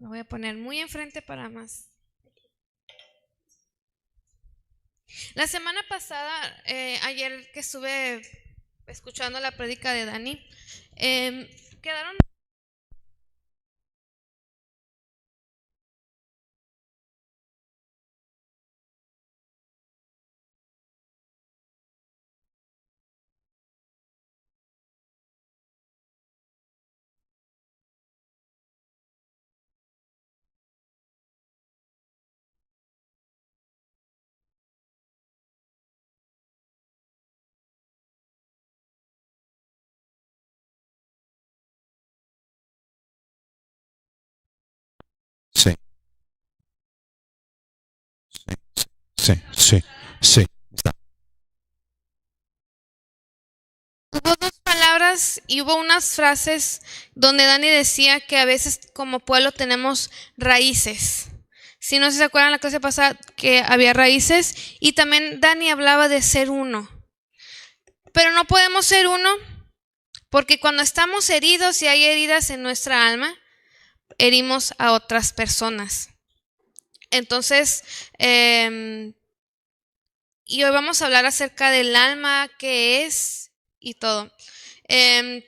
Me voy a poner muy enfrente para más. La semana pasada, ayer que estuve escuchando la prédica de Dani, quedaron. Sí, sí, sí, sí. Está. Hubo dos palabras y hubo unas frases donde Dani decía que a veces como pueblo tenemos raíces. Si no se acuerdan la clase pasada que había raíces y también Dani hablaba de ser uno. Pero no podemos ser uno porque cuando estamos heridos y hay heridas en nuestra alma, herimos a otras personas. Entonces, y hoy vamos a hablar acerca del alma, qué es y todo.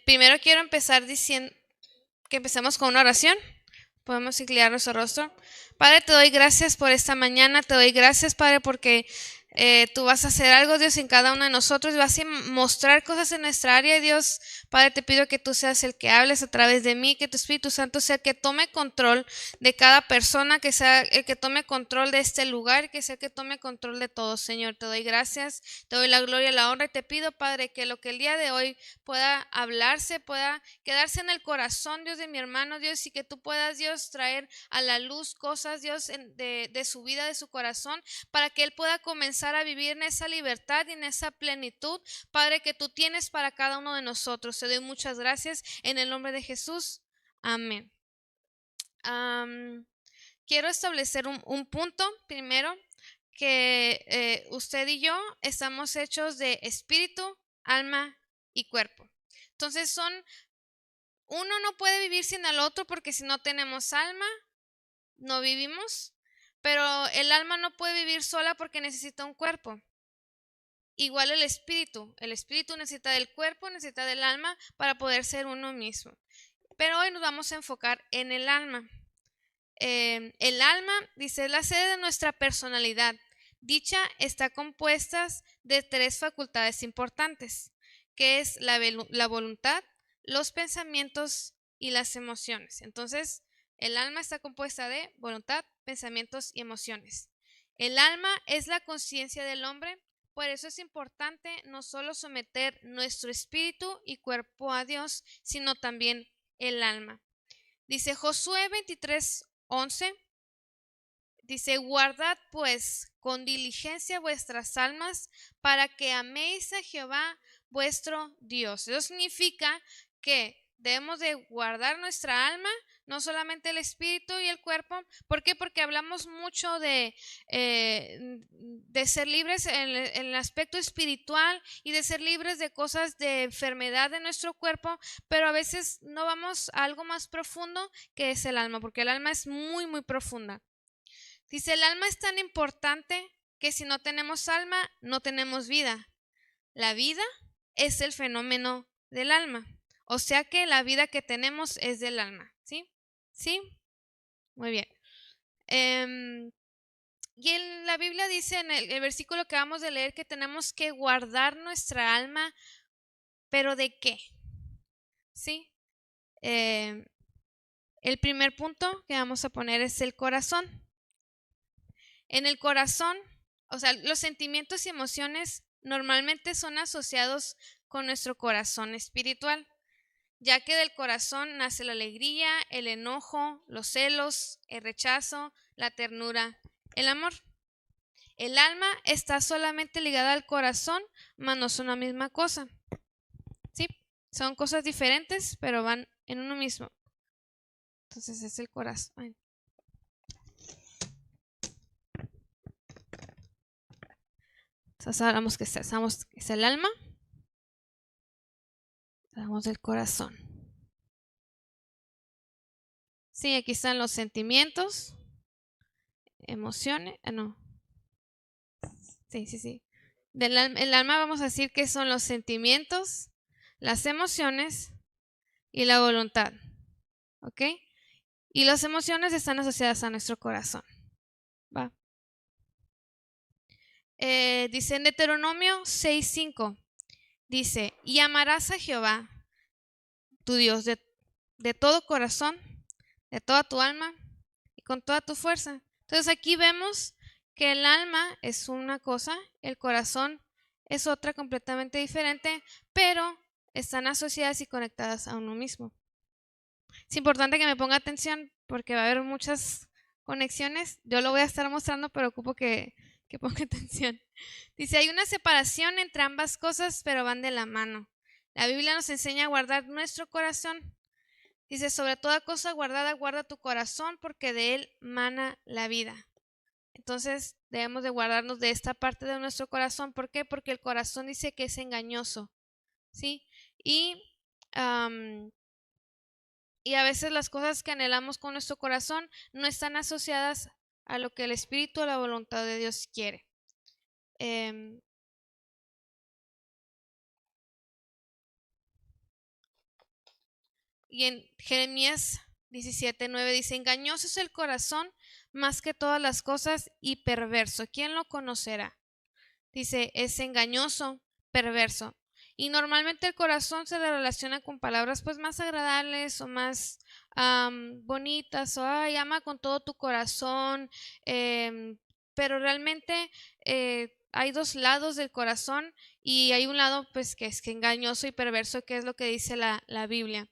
Primero quiero empezar diciendo que empecemos con una oración. Podemos inclinar nuestro rostro. Padre, te doy gracias por esta mañana. Te doy gracias, Padre, porque tú vas a hacer algo, Dios, en cada uno de nosotros. Vas a mostrar cosas en nuestra área, Dios. Padre, te pido que tú seas el que hables a través de mí, que tu Espíritu Santo sea el que tome control de cada persona, que sea el que tome control de este lugar, que sea el que tome control de todo, Señor. Te doy gracias, te doy la gloria y la honra y te pido, Padre, que lo que el día de hoy pueda hablarse, pueda quedarse en el corazón, Dios, de mi hermano, Dios, y que tú puedas, Dios, traer a la luz cosas, Dios, de su vida, de su corazón, para que él pueda comenzar a vivir en esa libertad y en esa plenitud, Padre, que tú tienes para cada uno de nosotros. Te doy muchas gracias en el nombre de Jesús. Amén. Quiero establecer un punto primero, que usted y yo estamos hechos de espíritu, alma y cuerpo. Entonces uno no puede vivir sin el otro porque si no tenemos alma, no vivimos, pero el alma no puede vivir sola porque necesita un cuerpo. Igual el espíritu necesita del cuerpo, necesita del alma para poder ser uno mismo. Pero hoy nos vamos a enfocar en el alma. El alma, dice, es la sede de nuestra personalidad. Dicha está compuesta de tres facultades importantes, que es la voluntad, los pensamientos y las emociones. Entonces, el alma está compuesta de voluntad, pensamientos y emociones. El alma es la conciencia del hombre, por eso es importante no solo someter nuestro espíritu y cuerpo a Dios, sino también el alma. Dice Josué 23:11, dice, guardad pues con diligencia vuestras almas para que améis a Jehová vuestro Dios. Eso significa que debemos de guardar nuestra alma, no solamente el espíritu y el cuerpo. ¿Por qué? Porque hablamos mucho de ser libres en el aspecto espiritual y de ser libres de cosas de enfermedad de nuestro cuerpo, pero a veces no vamos a algo más profundo que es el alma, porque el alma es muy, muy profunda. Dice, el alma es tan importante que si no tenemos alma, no tenemos vida. La vida es el fenómeno del alma. O sea que la vida que tenemos es del alma. ¿Sí? ¿Sí? Muy bien. Y en la Biblia dice en el versículo que vamos de leer que tenemos que guardar nuestra alma, pero ¿de qué? ¿Sí? El primer punto que vamos a poner es el corazón. En el corazón, o sea, los sentimientos y emociones normalmente son asociados con nuestro corazón espiritual, ya que del corazón nace la alegría, el enojo, los celos, el rechazo, la ternura, el amor. El alma está solamente ligada al corazón, mas no son la misma cosa. Sí, son cosas diferentes, pero van en uno mismo. Entonces es el corazón. Entonces hablamos que es el alma, hablamos del corazón. Sí, aquí están los sentimientos, emociones, no. Sí. El alma vamos a decir que son los sentimientos, las emociones y la voluntad. ¿Ok? Y las emociones están asociadas a nuestro corazón. ¿Va? Dice en Deuteronomio 6:5, dice, y amarás a Jehová, tu Dios, de todo corazón, de toda tu alma y con toda tu fuerza. Entonces aquí vemos que el alma es una cosa, el corazón es otra completamente diferente, pero están asociadas y conectadas a uno mismo. Es importante que me ponga atención porque va a haber muchas conexiones. Yo lo voy a estar mostrando, pero ocupo que ponga atención. Dice, hay una separación entre ambas cosas, pero van de la mano. La Biblia nos enseña a guardar nuestro corazón. Dice, sobre toda cosa guardada, guarda tu corazón, porque de él mana la vida. Entonces, debemos de guardarnos de esta parte de nuestro corazón. ¿Por qué? Porque el corazón dice que es engañoso, ¿sí? Y a veces las cosas que anhelamos con nuestro corazón no están asociadas a lo que el Espíritu o la voluntad de Dios quiere. Y en Jeremías 17:9 dice, engañoso es el corazón más que todas las cosas y perverso. ¿Quién lo conocerá? Dice, es engañoso, perverso. Y normalmente el corazón se le relaciona con palabras pues más agradables o más bonitas, o ay, ama con todo tu corazón, pero realmente hay dos lados del corazón y hay un lado pues que es que engañoso y perverso, que es lo que dice la Biblia.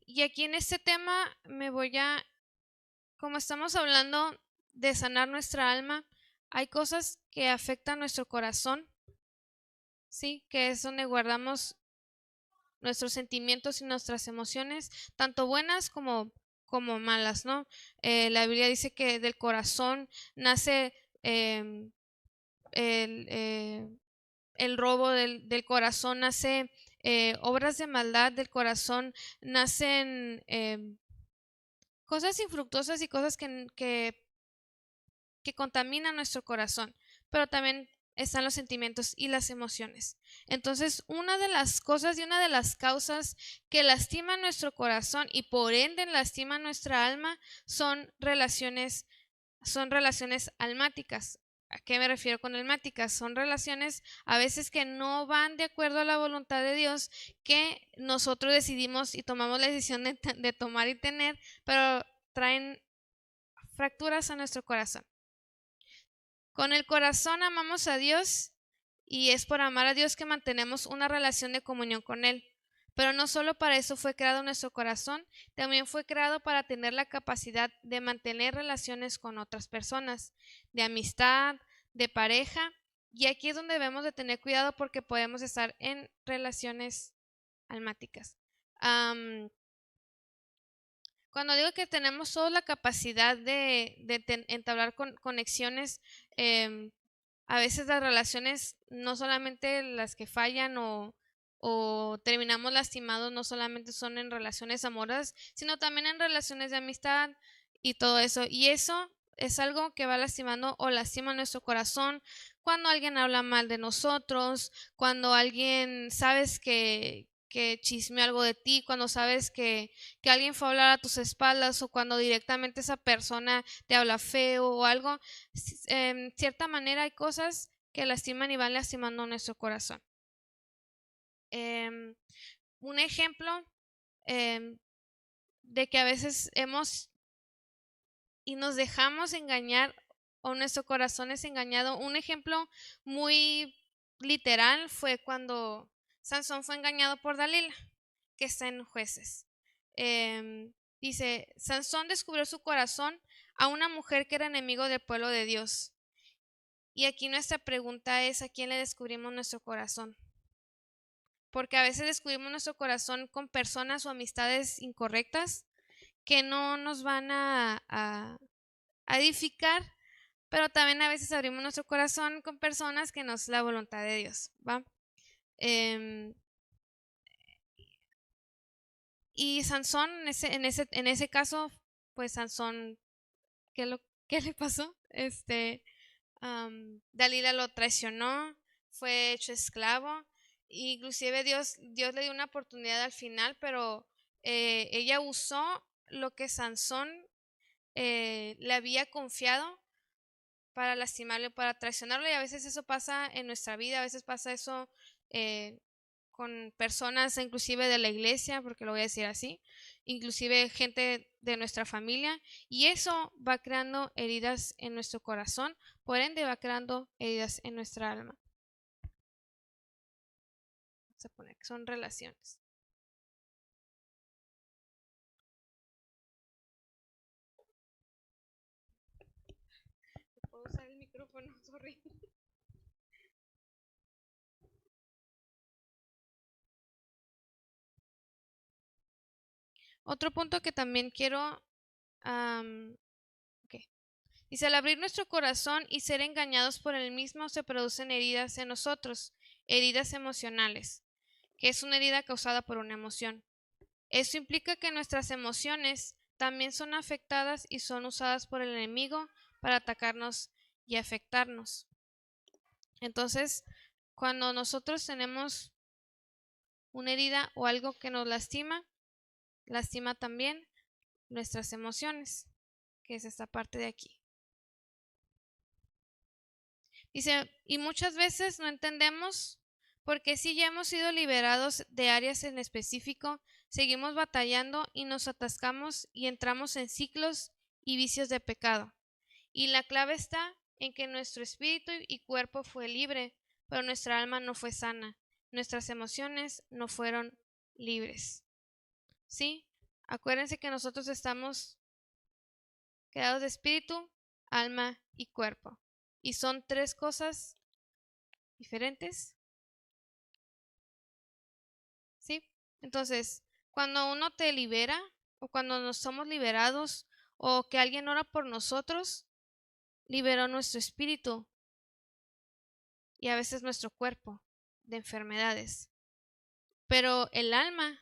Y aquí en este tema como estamos hablando de sanar nuestra alma, hay cosas que afectan nuestro corazón, ¿sí? Que es donde guardamos nuestros sentimientos y nuestras emociones, tanto buenas como malas, ¿no? La Biblia dice que del corazón nace el robo, del corazón nace obras de maldad, del corazón nacen cosas infructuosas y cosas que contaminan nuestro corazón, pero también están los sentimientos y las emociones. Entonces, una de las cosas y una de las causas que lastiman nuestro corazón y por ende lastiman nuestra alma son relaciones almáticas. ¿A qué me refiero con almáticas? Son relaciones a veces que no van de acuerdo a la voluntad de Dios, que nosotros decidimos y tomamos la decisión de tomar y tener, pero traen fracturas a nuestro corazón. Con el corazón amamos a Dios y es por amar a Dios que mantenemos una relación de comunión con Él. Pero no solo para eso fue creado nuestro corazón, también fue creado para tener la capacidad de mantener relaciones con otras personas, de amistad, de pareja. Y aquí es donde debemos de tener cuidado porque podemos estar en relaciones almáticas. Cuando digo que tenemos toda la capacidad de entablar conexiones, a veces las relaciones, no solamente las que fallan o terminamos lastimados, no solamente son en relaciones amorosas, sino también en relaciones de amistad y todo eso. Y eso es algo que va lastimando o lastima nuestro corazón cuando alguien habla mal de nosotros, cuando alguien sabes que chisme algo de ti, cuando sabes que alguien fue a hablar a tus espaldas o cuando directamente esa persona te habla feo o algo. En cierta manera hay cosas que lastiman y van lastimando nuestro corazón. Un ejemplo de que a veces y nos dejamos engañar o nuestro corazón es engañado. Un ejemplo muy literal fue cuando Sansón fue engañado por Dalila, que está en Jueces. Dice, Sansón descubrió su corazón a una mujer que era enemigo del pueblo de Dios. Y aquí nuestra pregunta es, ¿a quién le descubrimos nuestro corazón? Porque a veces descubrimos nuestro corazón con personas o amistades incorrectas que no nos van a edificar, pero también a veces abrimos nuestro corazón con personas que no es la voluntad de Dios, ¿va? Em, y Sansón, en ese caso, pues Sansón, ¿qué le pasó? Dalila lo traicionó, fue hecho esclavo, inclusive Dios le dio una oportunidad al final, pero ella usó lo que Sansón le había confiado para lastimarle, para traicionarlo, y a veces eso pasa en nuestra vida, a veces pasa eso eh, con personas inclusive de la iglesia, porque lo voy a decir así, inclusive gente de nuestra familia, y eso va creando heridas en nuestro corazón, por ende va creando heridas en nuestra alma. Vamos a poner que son relaciones. ¿Puedo usar el micrófono? Sorry. Otro punto que también quiero okay. Dice, al abrir nuestro corazón y ser engañados por el mismo se producen heridas en nosotros, heridas emocionales, que es una herida causada por una emoción. Eso implica que nuestras emociones también son afectadas y son usadas por el enemigo para atacarnos y afectarnos. Entonces, cuando nosotros tenemos una herida o algo que nos lastima, lastima también nuestras emociones, que es esta parte de aquí. Dice, y muchas veces no entendemos por qué si ya hemos sido liberados de áreas en específico, seguimos batallando y nos atascamos y entramos en ciclos y vicios de pecado. Y la clave está en que nuestro espíritu y cuerpo fue libre, pero nuestra alma no fue sana. Nuestras emociones no fueron libres. ¿Sí? Acuérdense que nosotros estamos creados de espíritu, alma y cuerpo. Y son tres cosas diferentes. ¿Sí? Entonces, cuando uno te libera o cuando nos somos liberados o que alguien ora por nosotros, liberó nuestro espíritu y a veces nuestro cuerpo de enfermedades. Pero el alma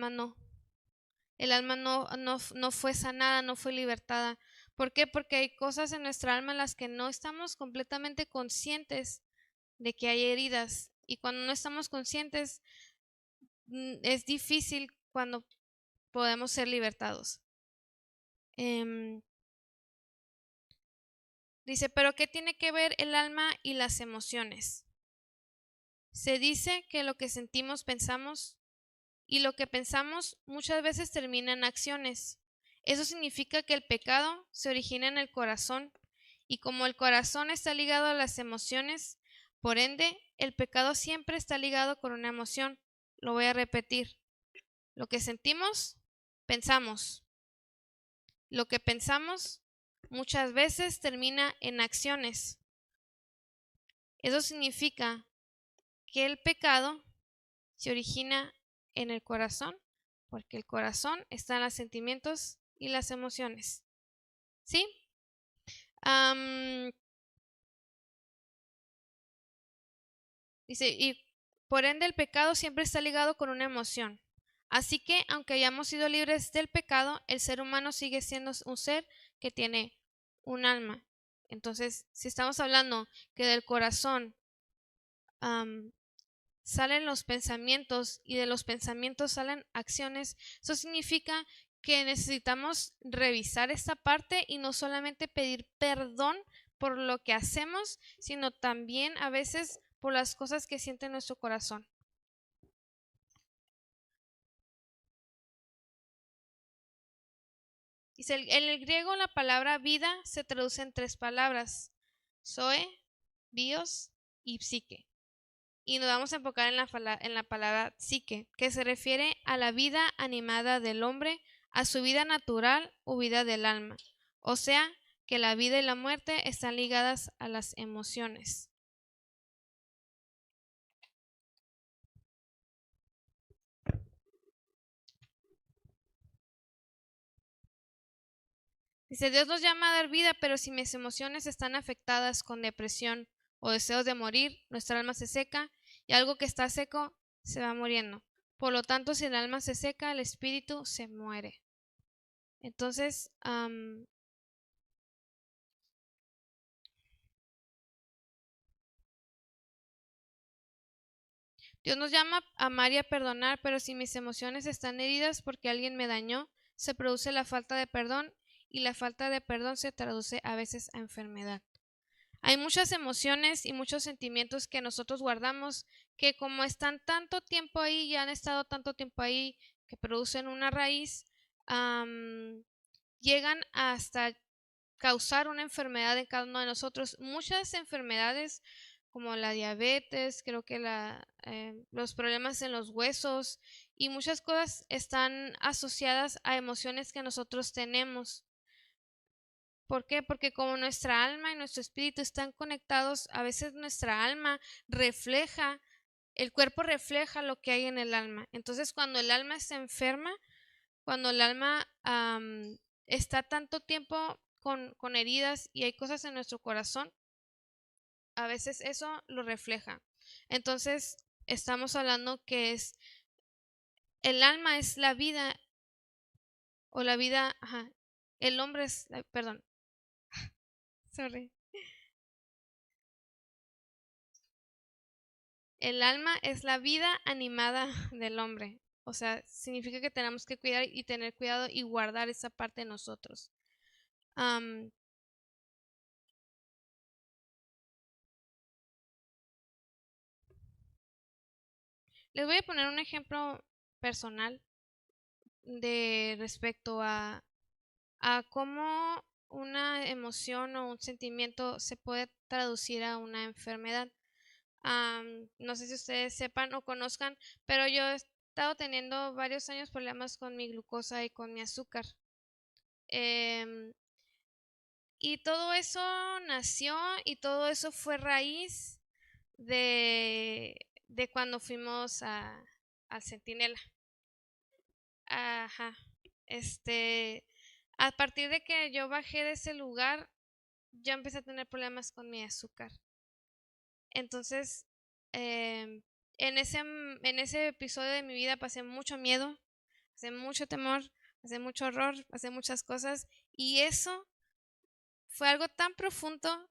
no. El alma no fue sanada, no fue libertada. ¿Por qué? Porque hay cosas en nuestra alma en las que no estamos completamente conscientes de que hay heridas. Y cuando no estamos conscientes, es difícil cuando podemos ser libertados. Dice, pero ¿qué tiene que ver el alma y las emociones? Se dice que lo que sentimos, pensamos, y lo que pensamos muchas veces termina en acciones. Eso significa que el pecado se origina en el corazón, y como el corazón está ligado a las emociones, por ende, el pecado siempre está ligado con una emoción. Lo voy a repetir. Lo que sentimos, pensamos. Lo que pensamos muchas veces termina en acciones. Eso significa que el pecado se origina en el corazón, porque el corazón está en los sentimientos y las emociones. ¿Sí? Dice, y por ende el pecado siempre está ligado con una emoción. Así que, aunque hayamos sido libres del pecado, el ser humano sigue siendo un ser que tiene un alma. Entonces, si estamos hablando que del corazón salen los pensamientos y de los pensamientos salen acciones, eso significa que necesitamos revisar esta parte y no solamente pedir perdón por lo que hacemos, sino también a veces por las cosas que siente nuestro corazón. Dice, en el griego la palabra vida se traduce en tres palabras: zoe, bios y psique. Y nos vamos a enfocar en la palabra psique, que se refiere a la vida animada del hombre, a su vida natural o vida del alma. O sea, que la vida y la muerte están ligadas a las emociones. Dice, Dios nos llama a dar vida, pero si mis emociones están afectadas con depresión o deseos de morir, nuestra alma se seca y algo que está seco se va muriendo. Por lo tanto, si el alma se seca, el espíritu se muere. Entonces, Dios nos llama a amar y a perdonar, pero si mis emociones están heridas porque alguien me dañó, se produce la falta de perdón y la falta de perdón se traduce a veces a enfermedad. Hay muchas emociones y muchos sentimientos que nosotros guardamos que como están tanto tiempo ahí y han estado tanto tiempo ahí que producen una raíz, llegan hasta causar una enfermedad en cada uno de nosotros. Muchas enfermedades como la diabetes, creo que los problemas en los huesos y muchas cosas están asociadas a emociones que nosotros tenemos. ¿Por qué? Porque como nuestra alma y nuestro espíritu están conectados, a veces nuestra alma refleja, el cuerpo refleja lo que hay en el alma. Entonces, cuando el alma está enferma, cuando el alma está tanto tiempo con heridas y hay cosas en nuestro corazón, a veces eso lo refleja. Entonces, estamos hablando que el alma es la vida, o la vida, el hombre es, perdón, sorry. El alma es la vida animada del hombre. O sea, significa que tenemos que cuidar y tener cuidado y guardar esa parte de nosotros. Les voy a poner un ejemplo personal de respecto a cómo una emoción o un sentimiento se puede traducir a una enfermedad. No sé si ustedes sepan o conozcan, pero yo he estado teniendo varios años problemas con mi glucosa y con mi azúcar. Y todo eso nació y todo eso fue raíz de cuando fuimos al Centinela. Ajá. A partir de que yo bajé de ese lugar, yo empecé a tener problemas con mi azúcar. Entonces, en ese episodio de mi vida pasé mucho miedo, pasé mucho temor, pasé mucho horror, pasé muchas cosas. Y eso fue algo tan profundo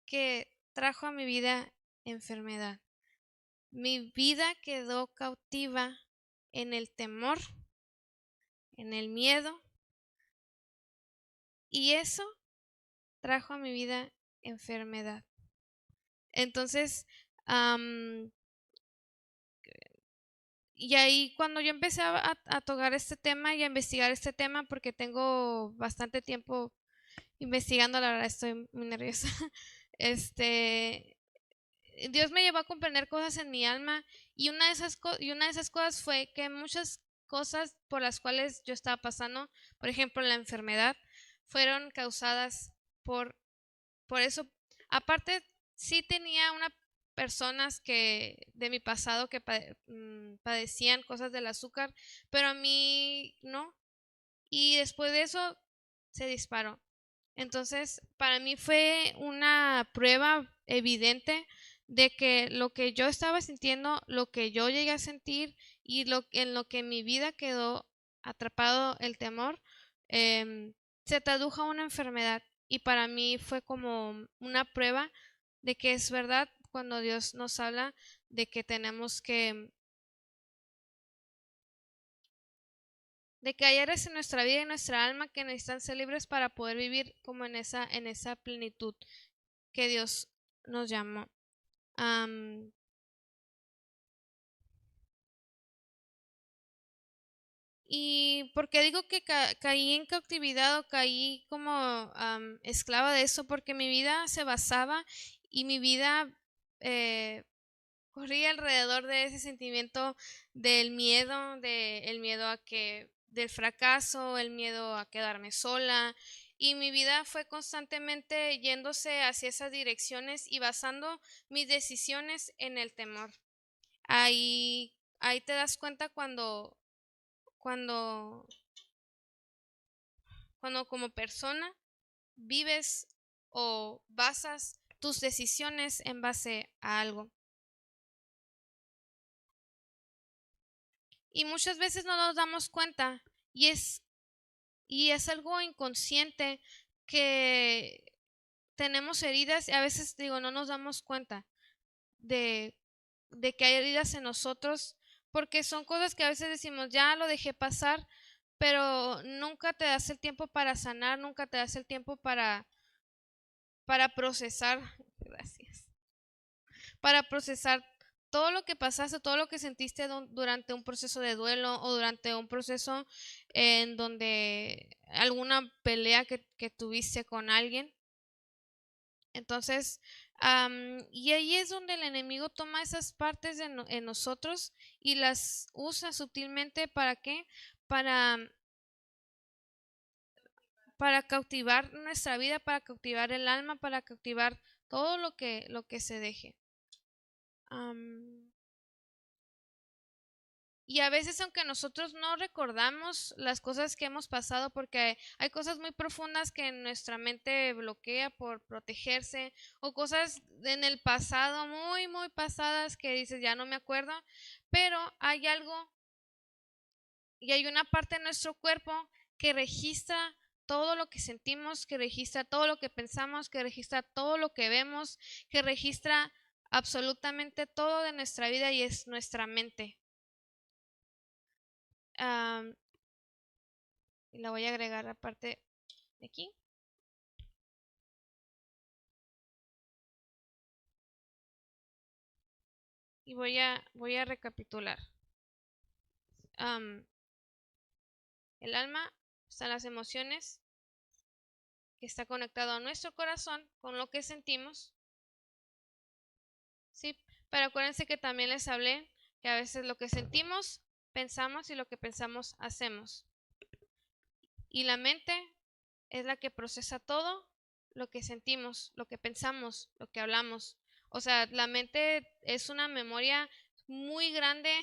que trajo a mi vida enfermedad. Mi vida quedó cautiva en el temor, en el miedo, y eso trajo a mi vida enfermedad. Entonces, y ahí cuando yo empecé a tocar este tema y a investigar este tema, porque tengo bastante tiempo investigando, la verdad estoy muy nerviosa. Dios me llevó a comprender cosas en mi alma y una de esas cosas fue que muchas cosas por las cuales yo estaba pasando, por ejemplo, la enfermedad, fueron causadas por eso. Aparte, sí tenía unas personas de mi pasado que padecían cosas del azúcar, pero a mí no. Y después de eso se disparó. Entonces, para mí fue una prueba evidente de que lo que yo estaba sintiendo, lo que yo llegué a sentir y en lo que mi vida quedó atrapado el temor, se tradujo a una enfermedad. Y para mí fue como una prueba de que es verdad cuando Dios nos habla de que tenemos de que hay áreas en nuestra vida y en nuestra alma que necesitan ser libres para poder vivir como en esa plenitud que Dios nos llamó. Y porque digo que caí en cautividad o caí como esclava de eso, porque mi vida se basaba y mi vida corría alrededor de ese sentimiento del miedo, el miedo del fracaso, el miedo a quedarme sola. Y mi vida fue constantemente yéndose hacia esas direcciones y basando mis decisiones en el temor. Ahí te das cuenta cuando cuando como persona vives o basas tus decisiones en base a algo. Y muchas veces no nos damos cuenta y es algo inconsciente que tenemos heridas y a veces digo, no nos damos cuenta de que hay heridas en nosotros porque son cosas que a veces decimos, ya lo dejé pasar, pero nunca te das el tiempo para sanar, nunca te das el tiempo para procesar, gracias, para procesar todo lo que pasaste, todo lo que sentiste durante un proceso de duelo o durante un proceso en donde alguna pelea que tuviste con alguien. Entonces, y ahí es donde el enemigo toma esas partes en nosotros y las usa sutilmente ¿para qué? Para, para cautivar nuestra vida, para cautivar el alma, para cautivar todo lo que se deje. Y a veces, aunque nosotros no recordamos las cosas que hemos pasado, porque hay cosas muy profundas que nuestra mente bloquea por protegerse, o cosas en el pasado muy, muy pasadas que dices, ya no me acuerdo, pero hay algo y hay una parte de nuestro cuerpo que registra todo lo que sentimos, que registra todo lo que pensamos, que registra todo lo que vemos, que registra absolutamente todo de nuestra vida y es nuestra mente. Y la voy a agregar aparte de aquí. Y voy a recapitular. El alma están las emociones, que está conectado a nuestro corazón con lo que sentimos. Sí, pero acuérdense que también les hablé que a veces lo que sentimos, pensamos y lo que pensamos, hacemos. Y la mente es la que procesa todo lo que sentimos, lo que pensamos, lo que hablamos. O sea, la mente es una memoria muy grande,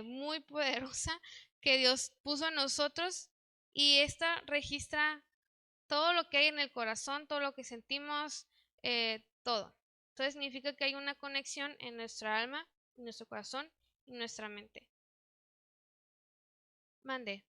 muy poderosa que Dios puso en nosotros y esta registra todo lo que hay en el corazón, todo lo que sentimos, todo. Entonces significa que hay una conexión en nuestra alma, en nuestro corazón y nuestra mente. Mande.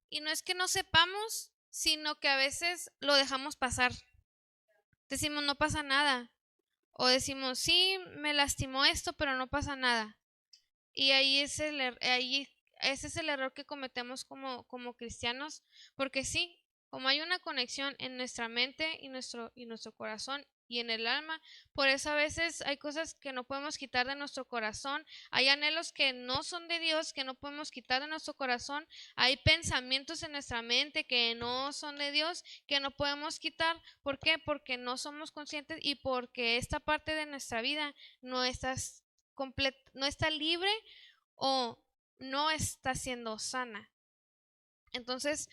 Y no es que no sepamos, sino que a veces lo dejamos pasar. Decimos, no pasa nada. O decimos, sí, me lastimó esto, pero no pasa nada. Y ahí ese es el error que cometemos como cristianos, porque sí, como hay una conexión en nuestra mente y nuestro corazón y en el alma, por eso a veces hay cosas que no podemos quitar de nuestro corazón, hay anhelos que no son de Dios que no podemos quitar de nuestro corazón, hay pensamientos en nuestra mente que no son de Dios que no podemos quitar. ¿Por qué? Porque no somos conscientes y porque esta parte de nuestra vida no no está libre o no está siendo sana. Entonces,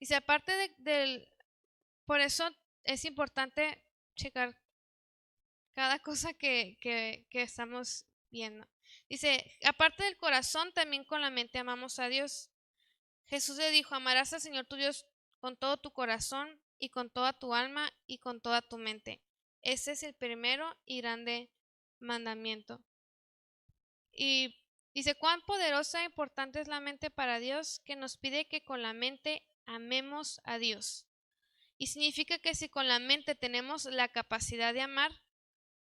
dice, aparte por eso es importante checar cada cosa que estamos viendo. Dice, aparte del corazón, también con la mente amamos a Dios. Jesús le dijo, amarás al Señor tu Dios con todo tu corazón y con toda tu alma y con toda tu mente. Ese es el primero y grande mandamiento. Y dice, cuán poderosa e importante es la mente para Dios, que nos pide que con la mente amemos a Dios. Y significa que si con la mente tenemos la capacidad de amar,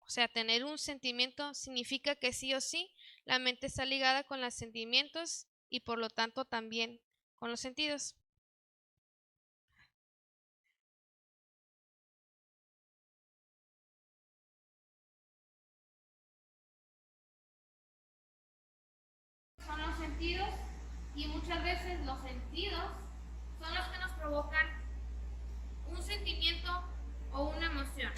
o sea, tener un sentimiento, significa que sí o sí, la mente está ligada con los sentimientos y por lo tanto también con los sentidos. son los sentidos, y muchas veces los sentidos son los que nos provocan un sentimiento o una emoción.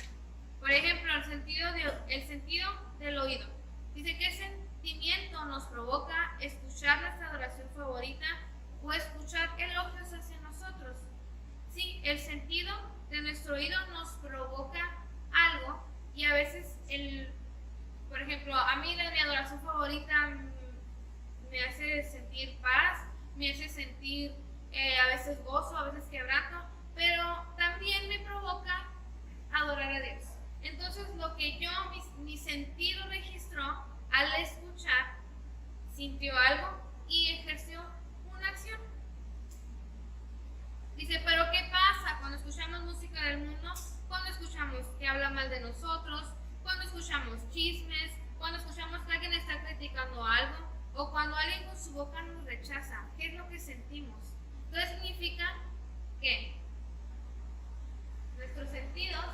Por ejemplo, el sentido del oído. Dice, ¿qué sentimiento nos provoca escuchar nuestra adoración favorita o escuchar elogios hacia nosotros? Sí, el sentido de nuestro oído nos provoca algo, y a veces, por ejemplo, a mí mi adoración favorita me hace sentir paz, me hace sentir a veces gozo, a veces quebranto, pero también me provoca adorar a Dios. Entonces, lo que mi sentido registró al escuchar, sintió algo y ejerció una acción. Dice, pero ¿qué pasa cuando escuchamos música del mundo? Cuando escuchamos que habla mal de nosotros, cuando escuchamos chismes, cuando escuchamos que alguien está criticando algo, o cuando alguien con su boca nos rechaza. ¿Qué es lo que sentimos? Entonces significa que nuestros sentidos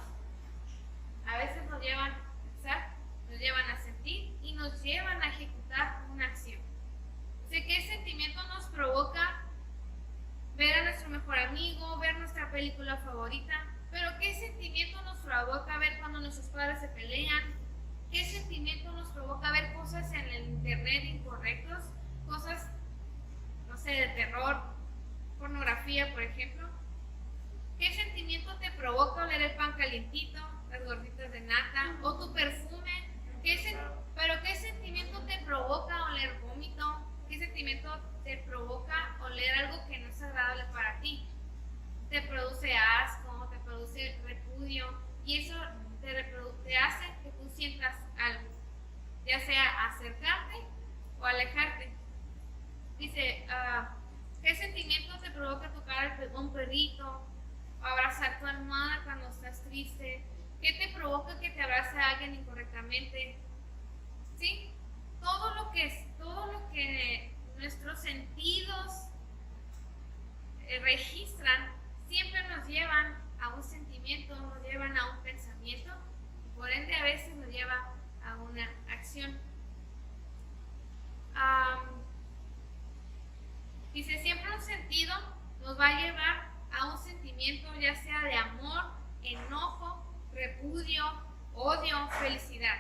a veces nos llevan a pensar, nos llevan a sentir y nos llevan a ejecutar una acción. ¿Qué sentimiento nos provoca ver a nuestro mejor amigo, ver nuestra película favorita? Pero ¿qué sentimiento nos provoca ver cuando nuestros padres se pelean? ¿Qué sentimiento nos provoca ver cosas en el internet incorrectos? Cosas, no sé, de terror, pornografía, por ejemplo. ¿Qué sentimiento te provoca oler el pan calientito, las gorditas de nata o tu perfume? ¿Pero qué sentimiento te provoca oler vómito? ¿Qué sentimiento te provoca oler algo que no es agradable para ti? Te produce asco, te produce repudio, y eso te hace que tú sientas algo, ya sea acercarte o alejarte. Dice, ¿qué sentimiento te provoca tocar a un perrito o abrazar tu almohada cuando estás triste? ¿Qué te provoca que te abrace a alguien incorrectamente? ¿Sí? Todo lo que nuestros sentidos registran siempre nos llevan a un sentimiento, nos llevan a un pensamiento, y por ende a veces nos lleva a una acción. Dice, siempre un sentido nos va a llevar a un sentimiento, ya sea de amor, enojo, repudio, odio, felicidad.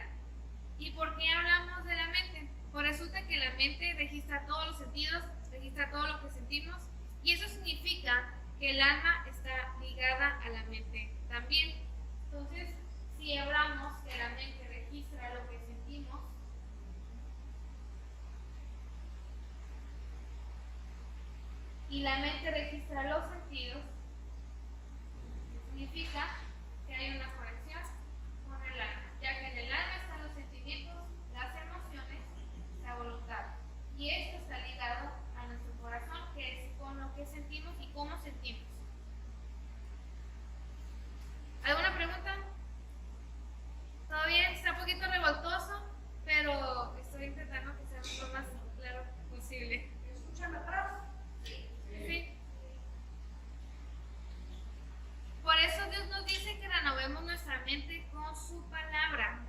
¿Y por qué hablamos de la mente? Pues resulta que la mente registra todos los sentidos, registra todo lo que sentimos, y eso significa que el alma está ligada a la mente también. Entonces, si hablamos que la mente registra lo que sentimos, y la mente registra los sentidos, significa que hay una conexión con el alma, ya que en el alma están los sentimientos, las emociones, la voluntad, y esto está ligado a nuestro corazón, que es con lo que sentimos y cómo sentimos. ¿Alguna pregunta? ¿Todo bien? Está un poquito revoltoso, pero estoy intentando que sea lo más claro posible. ¿Escuchan atrás? Sí. Por eso Dios nos dice que renovemos nuestra mente con su palabra.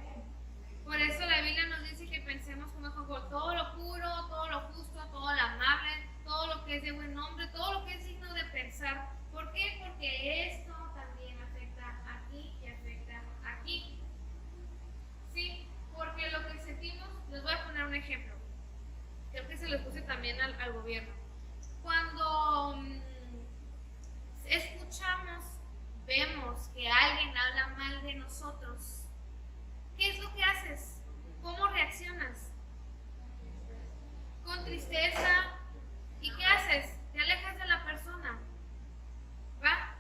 Por eso la Biblia nos dice que pensemos con todo lo puro, todo lo justo, todo lo amable, todo lo que es de buen nombre, todo lo que es digno de pensar. ¿Por qué? Porque esto también afecta aquí y afecta aquí. Sí, porque lo que sentimos, les voy a poner un ejemplo. Creo que se los puse también al gobierno. Cuando escuchamos, vemos que alguien habla mal de nosotros, ¿qué es lo que haces? ¿Cómo reaccionas? Con tristeza. ¿Y qué haces? Te alejas de la persona. ¿Va?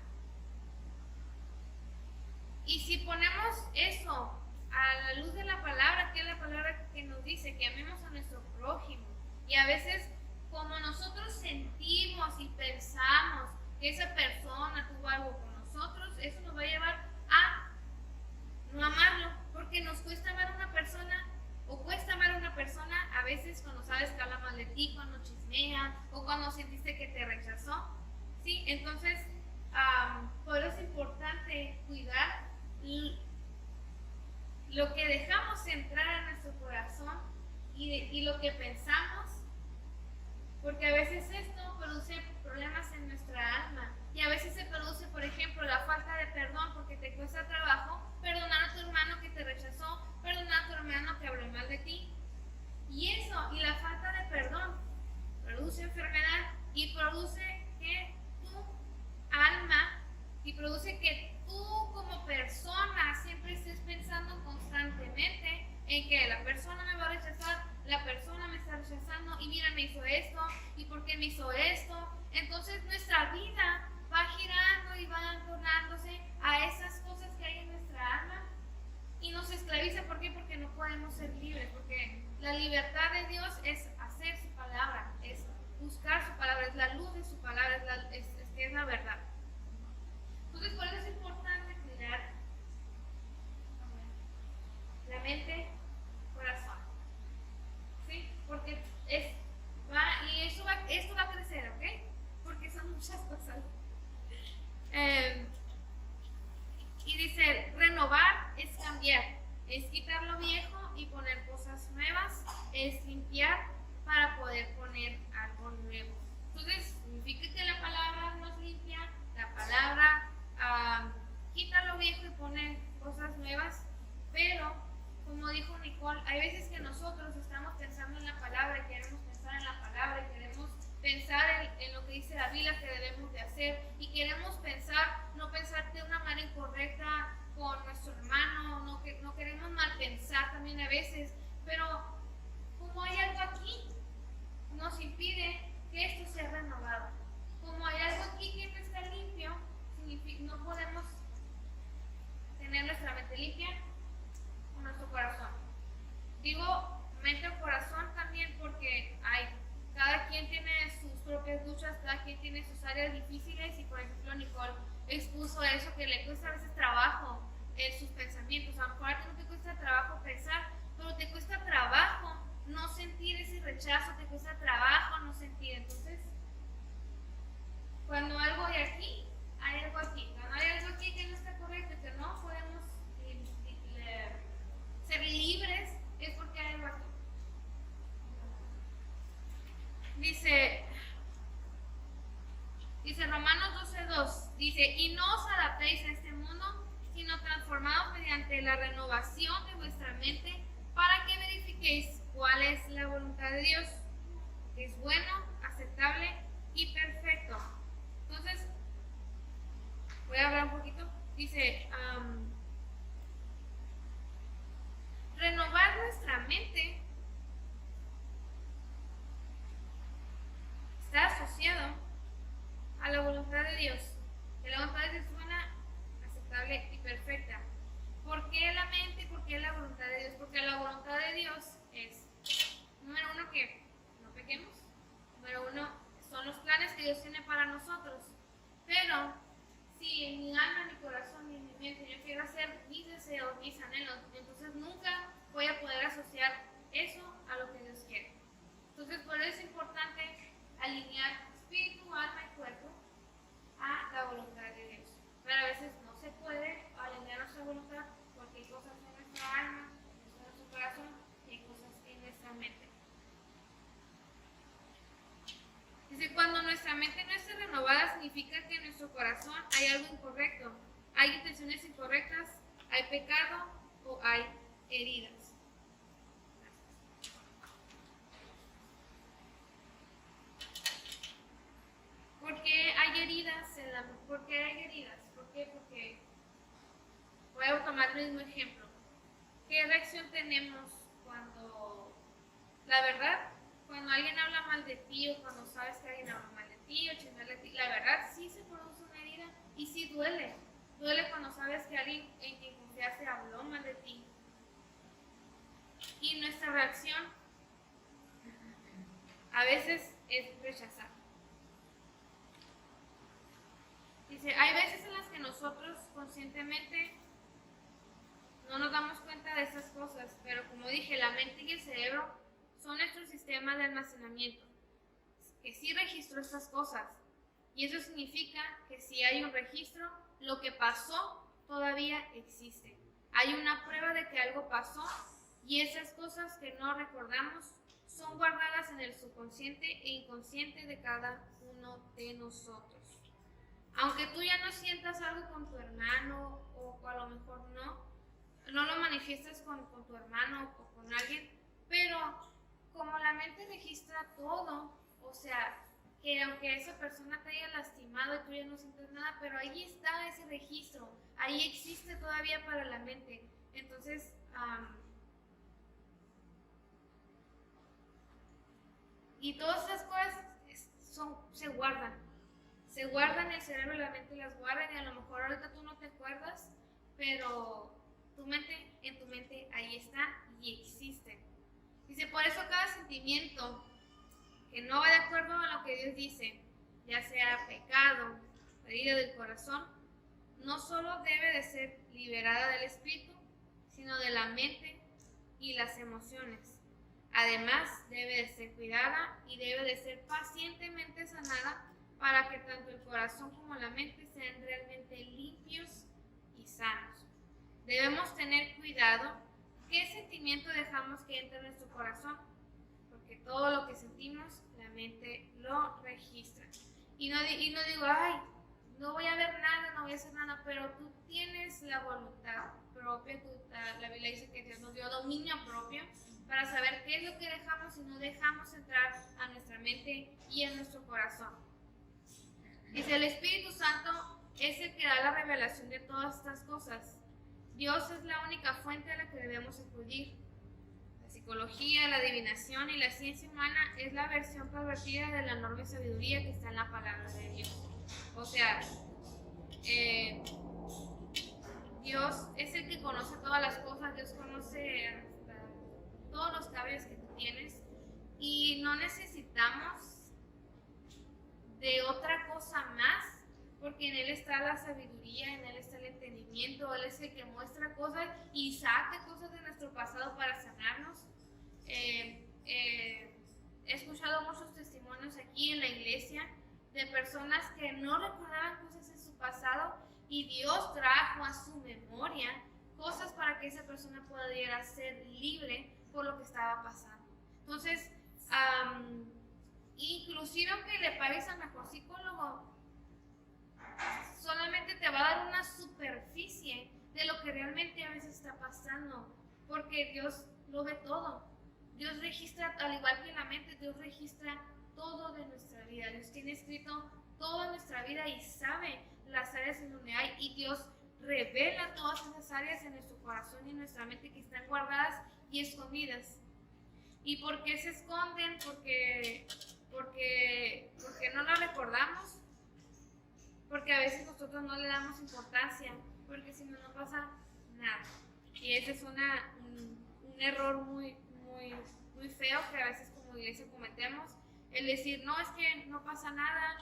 Y si ponemos eso a la luz de la palabra, que es la palabra que nos dice que amemos a nuestro prójimo, y a veces como nosotros sentimos y pensamos que esa persona tuvo algo con nosotros, eso nos va a llevar a no amarlo, porque nos cuesta amar a una persona, o cuesta amar a una persona a veces cuando sabes que habla mal de ti, cuando chismea, o cuando sentiste que te rechazó. ¿Sí? Entonces, por eso es importante cuidar lo que dejamos entrar a nuestro corazón y lo que pensamos Porque a veces esto produce problemas en nuestra alma. Y a veces se produce, por ejemplo, la falta de perdón porque te cuesta trabajo perdonar a tu hermano que te rechazó, perdonar a tu hermano que habló mal de ti. Y eso, y la falta de perdón, produce enfermedad y produce que tu alma, y produce que tú como persona siempre estés pensando constantemente en que la persona me va a rechazar, la persona me está rechazando y mira, me hizo esto y por qué me hizo esto. Entonces nuestra vida va girando y va tornándose a esas cosas que hay en nuestra alma y nos esclaviza. ¿Por qué? Porque no podemos ser libres, porque la libertad de Dios es hacer su palabra, es buscar su palabra, es la luz de su palabra, es la verdad. Entonces, por eso es importante cuidar la mente, corazón, ¿sí? Porque esto va a crecer, ¿ok? Porque son muchas cosas. Y dice, renovar es cambiar, es quitar lo viejo y poner cosas nuevas, es limpiar para poder poner algo nuevo. Entonces, significa que la palabra nos limpia, la palabra quita lo viejo y pone cosas nuevas, pero, como dijo Nicole, hay veces que nosotros estamos pensando en la palabra y queremos pensar en la palabra y queremos pensar en lo que dice la Biblia que debemos de hacer y queremos no pensar de una manera incorrecta con nuestro hermano, no queremos mal pensar también a veces, pero como hay algo aquí, nos impide que esto sea renovado. Como hay algo aquí que no está limpio, no podemos tener nuestra mente limpia con nuestro corazón. Digo mente o corazón también porque cada quien tiene sus propias luchas, cada quien tiene sus áreas difíciles y por ejemplo Nicole expuso eso que le cuesta a veces trabajo en sus pensamientos. A lo mejor a ti no te cuesta trabajo pensar, pero te cuesta trabajo no sentir ese rechazo, te cuesta trabajo no sentir. Entonces, cuando algo hay aquí, hay algo aquí. Cuando hay algo aquí que no está correcto y que no podemos ser libres, es porque hay algo aquí. Dice Romanos 12:2, dice, y no os adaptéis a este mundo, sino transformados mediante la renovación de vuestra mente, para que verifiquéis cuál es la voluntad de Dios, que es bueno, aceptable y perfecto. Entonces, voy a hablar un poquito. Dice, renovar nuestra mente está asociado a la voluntad de Dios. Que la voluntad de Dios es buena, aceptable y perfecta. ¿Por qué la mente? ¿Por qué la voluntad de Dios? Porque la voluntad de Dios es, número uno, que no pequemos. Número uno, son los planes que Dios tiene para nosotros. Pero si en mi alma, en mi corazón y en mi mente yo quiero hacer mis deseos, mis anhelos, entonces nunca voy a poder asociar eso a lo que Dios quiere. Entonces, por eso es importante alinear espíritu, alma y cuerpo a la voluntad de Dios. Pero a veces no se puede alinear nuestra voluntad porque hay cosas en nuestra alma, en nuestro corazón y hay cosas en nuestra mente. Dice, cuando nuestra mente no está renovada, significa que en nuestro corazón hay algo incorrecto, hay intenciones incorrectas, hay pecado o hay heridas. ¿Por qué hay heridas en la mente? ¿Por qué hay heridas? ¿Por qué? Porque voy a tomar el mismo ejemplo. ¿Qué reacción tenemos cuando, la verdad, cuando alguien habla mal de ti o cuando sabes que alguien habla mal de ti o chingarle de ti? La verdad sí se produce una herida y sí duele. Duele cuando sabes que alguien en quien confiaste habló mal de ti. Y nuestra reacción a veces es rechazar. Dice, hay veces en las que nosotros conscientemente no nos damos cuenta de esas cosas, pero como dije, la mente y el cerebro son nuestro sistema de almacenamiento, que sí registró estas cosas. Y eso significa que si hay un registro, lo que pasó todavía existe. Hay una prueba de que algo pasó y esas cosas que no recordamos son guardadas en el subconsciente e inconsciente de cada uno de nosotros. Aunque tú ya no sientas algo con tu hermano, o a lo mejor no lo manifiestas con tu hermano o con alguien, pero como la mente registra todo, o sea, que aunque esa persona te haya lastimado y tú ya no sientes nada, pero ahí está ese registro, ahí existe todavía para la mente. Entonces, y todas esas cosas se guardan en el cerebro y la mente las guardan, y a lo mejor ahorita tú no te acuerdas, pero en tu mente ahí está y existe. Dice, por eso cada sentimiento que no va de acuerdo a lo que Dios dice, ya sea pecado, herida del corazón, no solo debe de ser liberada del espíritu, sino de la mente y las emociones. Además, debe de ser cuidada y debe de ser pacientemente sanada para que tanto el corazón como la mente sean realmente limpios y sanos. Debemos tener cuidado qué sentimiento dejamos que entre en nuestro corazón, porque todo lo que sentimos, la mente lo registra. Y no digo, ay, no voy a ver nada, no voy a hacer nada, pero tú tienes la voluntad propia. La Biblia dice que Dios nos dio dominio propio para saber qué es lo que dejamos y no dejamos entrar a nuestra mente y a nuestro corazón. Dice, el Espíritu Santo es el que da la revelación de todas estas cosas. Dios es la única fuente a la que debemos acudir. La psicología, la adivinación y la ciencia humana es la versión pervertida de la enorme sabiduría que está en la palabra de Dios. O sea, Dios es el que conoce todas las cosas. Dios conoce hasta todos los cables que tú tienes, y no necesitamos de otra cosa más, porque en Él está la sabiduría, en Él está el entendimiento. Él es el que muestra cosas y saca cosas de nuestro pasado para sanarnos. He escuchado muchos testimonios aquí en la iglesia de personas que no recordaban cosas en su pasado, y Dios trajo a su memoria cosas para que esa persona pudiera ser libre por lo que estaba pasando. Entonces, inclusive aunque le pagues al mejor psicólogo, solamente te va a dar una superficie de lo que realmente a veces está pasando, porque Dios lo ve todo. Dios registra, al igual que la mente, Dios registra todo de nuestra vida. Dios tiene escrito toda nuestra vida y sabe las áreas en donde hay, y Dios revela todas esas áreas en nuestro corazón y en nuestra mente que están guardadas y escondidas. ¿Y por qué se esconden? Porque no las recordamos, porque a veces nosotros no le damos importancia, porque si no, no pasa nada. Y ese es un error muy feo que a veces como iglesia cometemos, el decir, no, es que no pasa nada,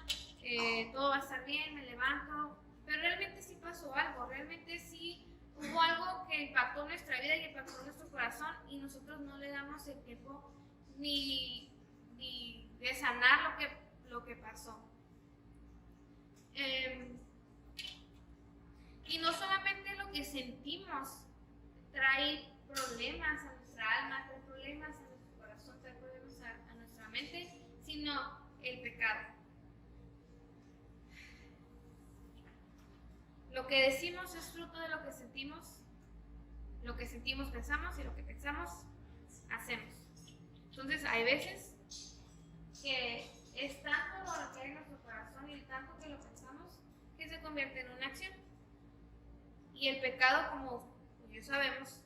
todo va a estar bien, me levanto, pero realmente sí pasó algo, realmente sí hubo algo que impactó nuestra vida y impactó nuestro corazón, y nosotros no le damos el tiempo ni de sanar lo que pasó. Y no solamente lo que sentimos trae problemas a nuestra alma, trae problemas a nuestro corazón, trae problemas a nuestra mente, sino el pecado. Lo que decimos es fruto de lo que sentimos pensamos, y lo que pensamos hacemos. Entonces hay veces que es tanto lo que hay en nuestro corazón y tanto que lo pensamos que se convierte en una acción. Y el pecado, como ya sabemos,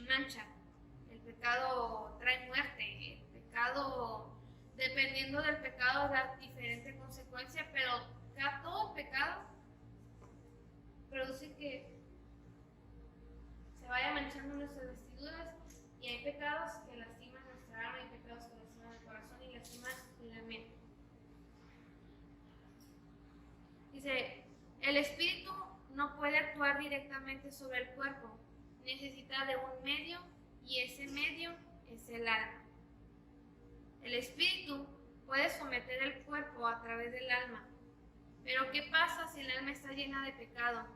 mancha. El pecado trae muerte. El pecado, dependiendo del pecado, da diferente consecuencia, pero todo el pecado produce que se vaya manchando nuestras vestiduras, y hay pecados que lastiman nuestra alma, hay pecados que lastiman el corazón y lastiman la mente. Dice, el espíritu no puede actuar directamente sobre el cuerpo, necesita de un medio, y ese medio es el alma. El espíritu puede someter el cuerpo a través del alma, pero ¿qué pasa si el alma está llena de pecado?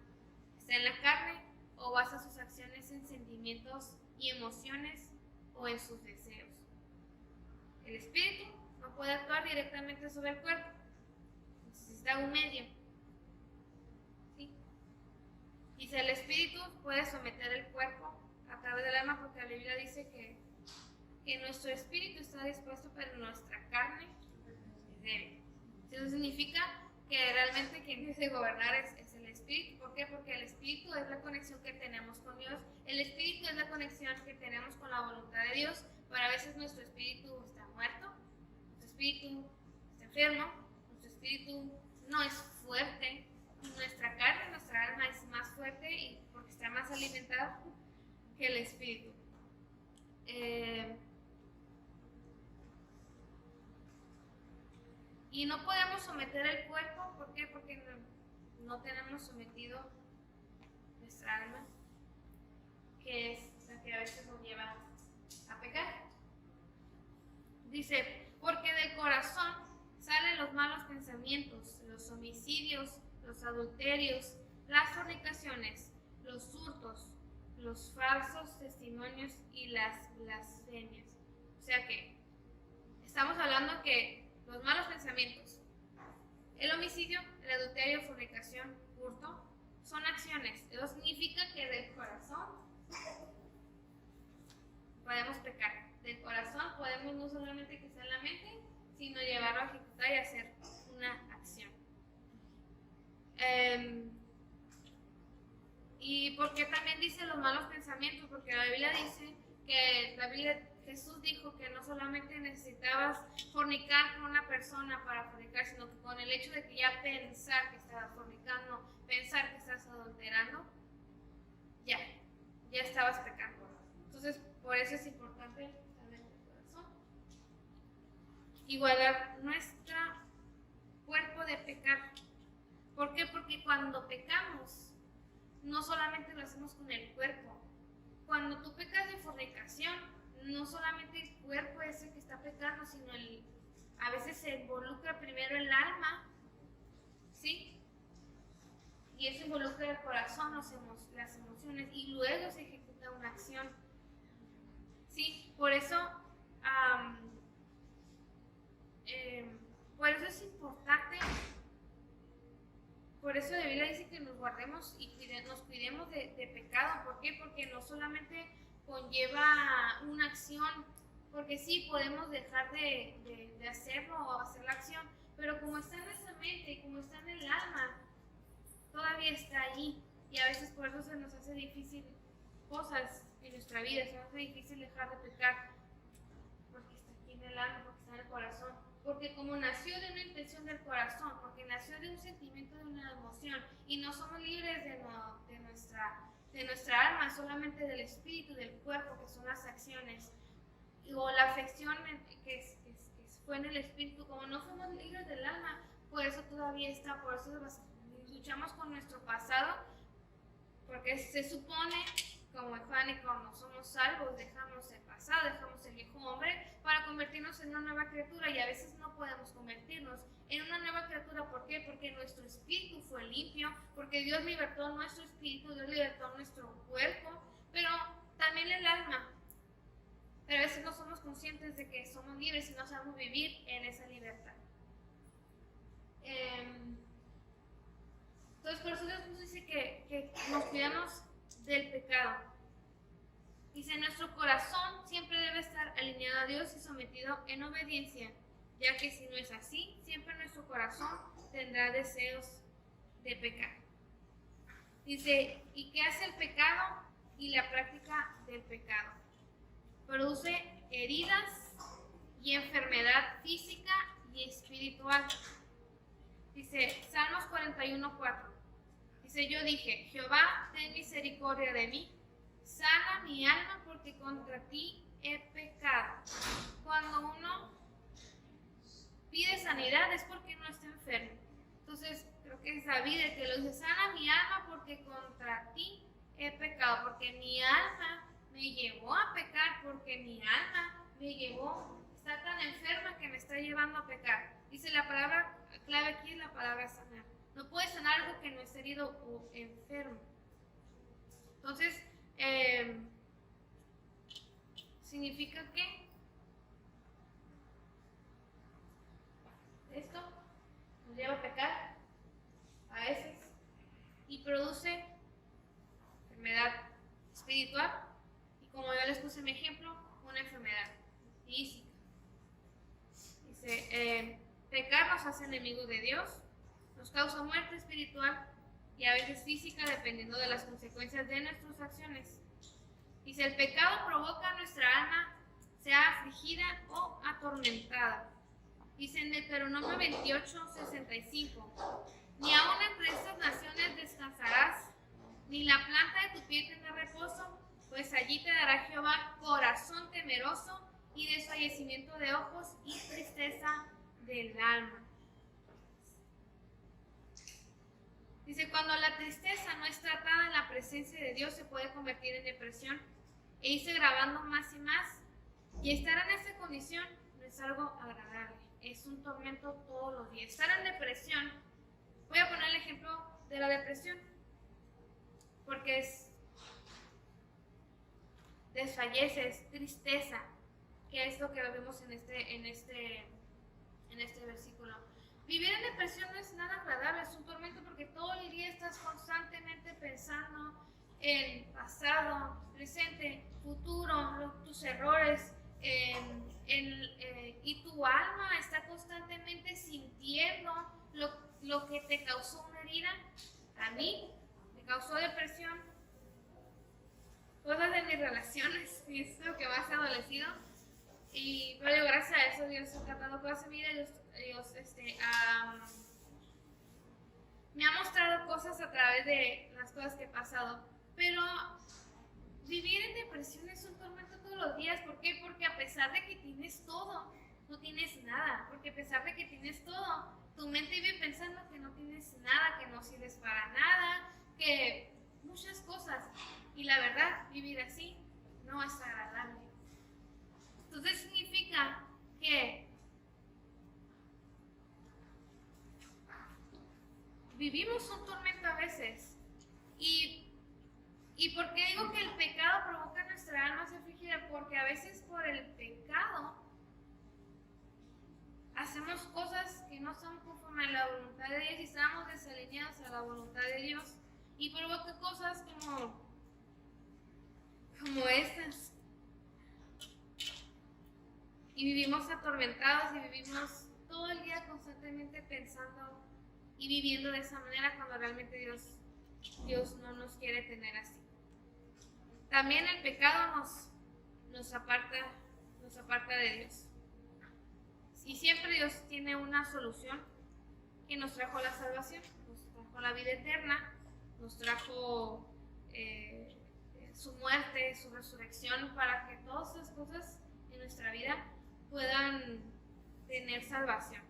¿Está en la carne o basa sus acciones en sentimientos y emociones o en sus deseos? El espíritu no puede actuar directamente sobre el cuerpo, necesita un medio. ¿Sí? Dice, el espíritu puede someter el cuerpo a través del alma, porque la Biblia dice que nuestro espíritu está dispuesto, pero nuestra carne es débil. Eso significa que realmente quien debe gobernar es el espíritu. ¿Por qué? Porque el espíritu es la conexión que tenemos con Dios. El espíritu es la conexión que tenemos con la voluntad de Dios. Pero a veces nuestro espíritu está muerto, nuestro espíritu está enfermo, nuestro espíritu no es fuerte. Nuestra carne, nuestra alma es más fuerte y porque está más alimentada que el espíritu. Y no podemos someter el cuerpo, ¿por qué? Porque no tenemos sometido nuestra alma, que es la que a veces nos lleva a pecar. Dice, porque del corazón salen los malos pensamientos, los homicidios, los adulterios, las fornicaciones, los hurtos, los falsos testimonios y las blasfemias. O sea que estamos hablando que los malos pensamientos, el homicidio, el adulterio, fornicación, hurto, son acciones. Eso significa que del corazón podemos pecar. Del corazón podemos no solamente que sea en la mente, sino llevarlo a ejecutar y hacer una acción. ¿Y por qué también dice los malos pensamientos? Porque la Biblia dice que Jesús dijo que no solamente necesitabas fornicar con una persona para fornicar, sino que con el hecho de que ya pensar que estabas fornicando, pensar que estás adulterando, ya estabas pecando. Entonces, por eso es importante saber el corazón. Igualar nuestro cuerpo de pecar. ¿Por qué? Porque cuando pecamos, no solamente lo hacemos con el cuerpo. Cuando tú pecas de fornicación, no solamente el cuerpo es el que está pecando, sino a veces se involucra primero el alma, ¿sí? Y eso involucra el corazón, las emociones, y luego se ejecuta una acción. ¿Sí? Por eso es importante. Por eso la Biblia dice que nos guardemos y nos cuidemos de pecado. ¿Por qué? Porque no solamente conlleva una acción, porque sí podemos dejar de hacerlo o hacer la acción, pero como está en nuestra mente y como está en el alma, todavía está allí. Y a veces por eso se nos hace difícil cosas en nuestra vida, se nos hace difícil dejar de pecar, porque está aquí en el alma, porque está en el corazón. Porque como nació de una intención del corazón, porque nació de un sentimiento, de una emoción, y no somos libres de nuestra alma, solamente del espíritu, del cuerpo, que son las acciones, o la afección que fue en el espíritu, como no somos libres del alma, por eso todavía está, por eso luchamos con nuestro pasado, porque se supone, como Juan, y cuando somos salvos, dejamos el pasado, dejamos el viejo hombre para convertirnos en una nueva criatura, y a veces no podemos convertirnos en una nueva criatura. ¿Por qué? Porque nuestro espíritu fue limpio, porque Dios libertó nuestro espíritu, Dios libertó nuestro cuerpo, pero también el alma. Pero a veces no somos conscientes de que somos libres y no sabemos vivir en esa libertad. Entonces, por eso Dios nos dice que nos cuidamos del pecado. Dice, nuestro corazón siempre debe estar alineado a Dios y sometido en obediencia, ya que si no es así, siempre nuestro corazón tendrá deseos de pecar. Dice, ¿y qué hace el pecado y la práctica del pecado? Produce heridas y enfermedad física y espiritual. Dice, Salmos 41:4. Dice, yo dije, Jehová, ten misericordia de mí, sana mi alma porque contra ti he pecado. Cuando uno pide sanidad es porque no está enfermo. Entonces, creo que es David el que lo dice, sana mi alma porque contra ti he pecado, porque mi alma me llevó a pecar, porque mi alma está tan enferma que me está llevando a pecar. Dice la palabra clave aquí es la palabra sanar. No puede sanar algo que no es herido o enfermo. Entonces, significa que Esto nos lleva a pecar a veces y produce enfermedad espiritual y, como yo les puse mi ejemplo, una enfermedad física. Dice, pecar nos hace enemigos de Dios, nos causa muerte espiritual y a veces física, dependiendo de las consecuencias de nuestras acciones. Dice, el pecado provoca a nuestra alma sea afligida o atormentada. Dice en Deuteronomio 28:65, ni aun entre estas naciones descansarás, ni la planta de tu pie tendrá reposo, pues allí te dará Jehová corazón temeroso y desfallecimiento de ojos y tristeza del alma. Dice, cuando la tristeza no es tratada en la presencia de Dios, se puede convertir en depresión e irse agravando más y más. Y estar en esta condición no es algo agradable, es un tormento todos los días. Estar en depresión, voy a poner el ejemplo de la depresión, porque es desfallece, es tristeza, que es lo que vemos en este versículo. Vivir en depresión no es nada agradable, es un tormento porque todo el día estás constantemente pensando en pasado, presente, futuro, tus errores, y tu alma está constantemente sintiendo lo que te causó una herida. A mí me causó depresión, cosas de mis relaciones, y es lo que más he adolecido. Pero gracias a eso Dios ha tratado cosas en mi vida. Dios me ha mostrado cosas a través de las cosas que he pasado. Pero vivir en depresión es un tormento todos los días. ¿Por qué? Porque a pesar de que tienes todo, no tienes nada. Porque a pesar de que tienes todo, tu mente vive pensando que no tienes nada, que no sirves para nada, que muchas cosas. Y la verdad, vivir así no es agradable. Entonces significa que vivimos un tormento a veces. ¿Y por qué digo que el pecado provoca nuestra alma se afligida? Porque a veces por el pecado hacemos cosas que no son conforme a la voluntad de Dios y estamos desalineados a la voluntad de Dios. Y provoca cosas como estas. Y vivimos atormentados y vivimos todo el día constantemente pensando y viviendo de esa manera cuando realmente Dios no nos quiere tener así. También el pecado nos aparta de Dios. Y siempre Dios tiene una solución que nos trajo la salvación, nos trajo la vida eterna, nos trajo su muerte, su resurrección, para que todas esas cosas en nuestra vida puedan tener salvación.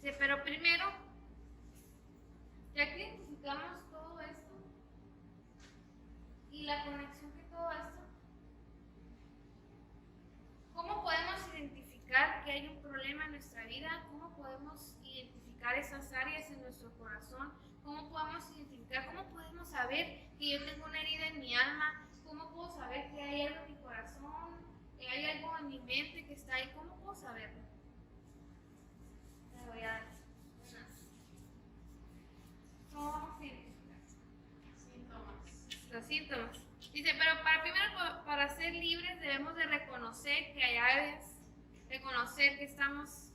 Pero primero, ya que identificamos todo esto y la conexión que todo esto, ¿cómo podemos identificar que hay un problema en nuestra vida? ¿Cómo podemos identificar esas áreas en nuestro corazón? ¿Cómo podemos identificar, cómo podemos saber que yo tengo una herida en mi alma? ¿Cómo puedo saber que hay algo en mi corazón, que hay algo en mi mente que está ahí? ¿Cómo puedo saberlo? Me voy a dar ¿cómo vamos a identificar? Los síntomas. Dice, pero para ser libres debemos de reconocer que hay áreas, reconocer que estamos.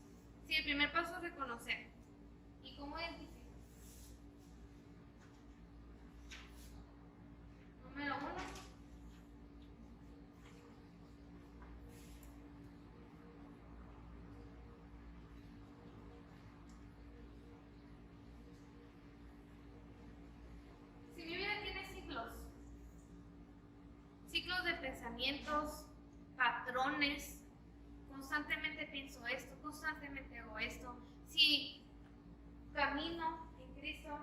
Sí, el primer paso es reconocer. ¿Y cómo identificar? Número 1. Si mi vida tiene ciclos de pensamientos, patrones, constantemente pienso esto, constantemente hago esto. Si camino en Cristo,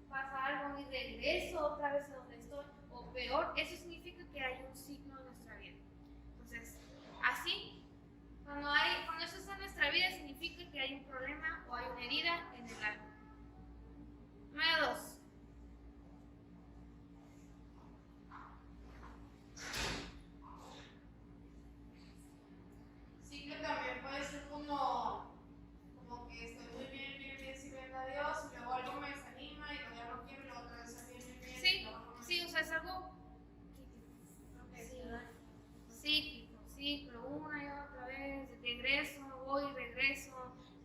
pasa algo y regreso otra vez a donde estoy, o peor, eso significa que hay un ciclo en nuestra vida. Entonces, así, cuando eso está en nuestra vida, significa que hay un problema o hay una herida en el alma. Número 2. Ciclo también puede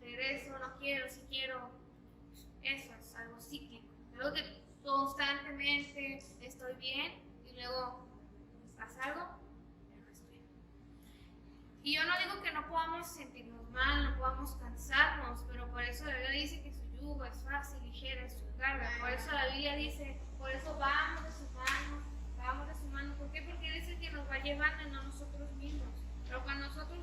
regreso, no quiero, sí quiero. Eso es algo cíclico. Algo que constantemente estoy bien y luego pasa algo, pero no estoy bien. Y yo no digo que no podamos sentirnos mal, no podamos cansarnos, pero por eso la Biblia dice que su yugo es fácil, ligera es su carga. Por eso la Biblia dice, por eso vamos de su mano, vamos de su mano. ¿Por qué? Porque Él es el que nos va llevando y no nosotros mismos. Pero cuando nosotros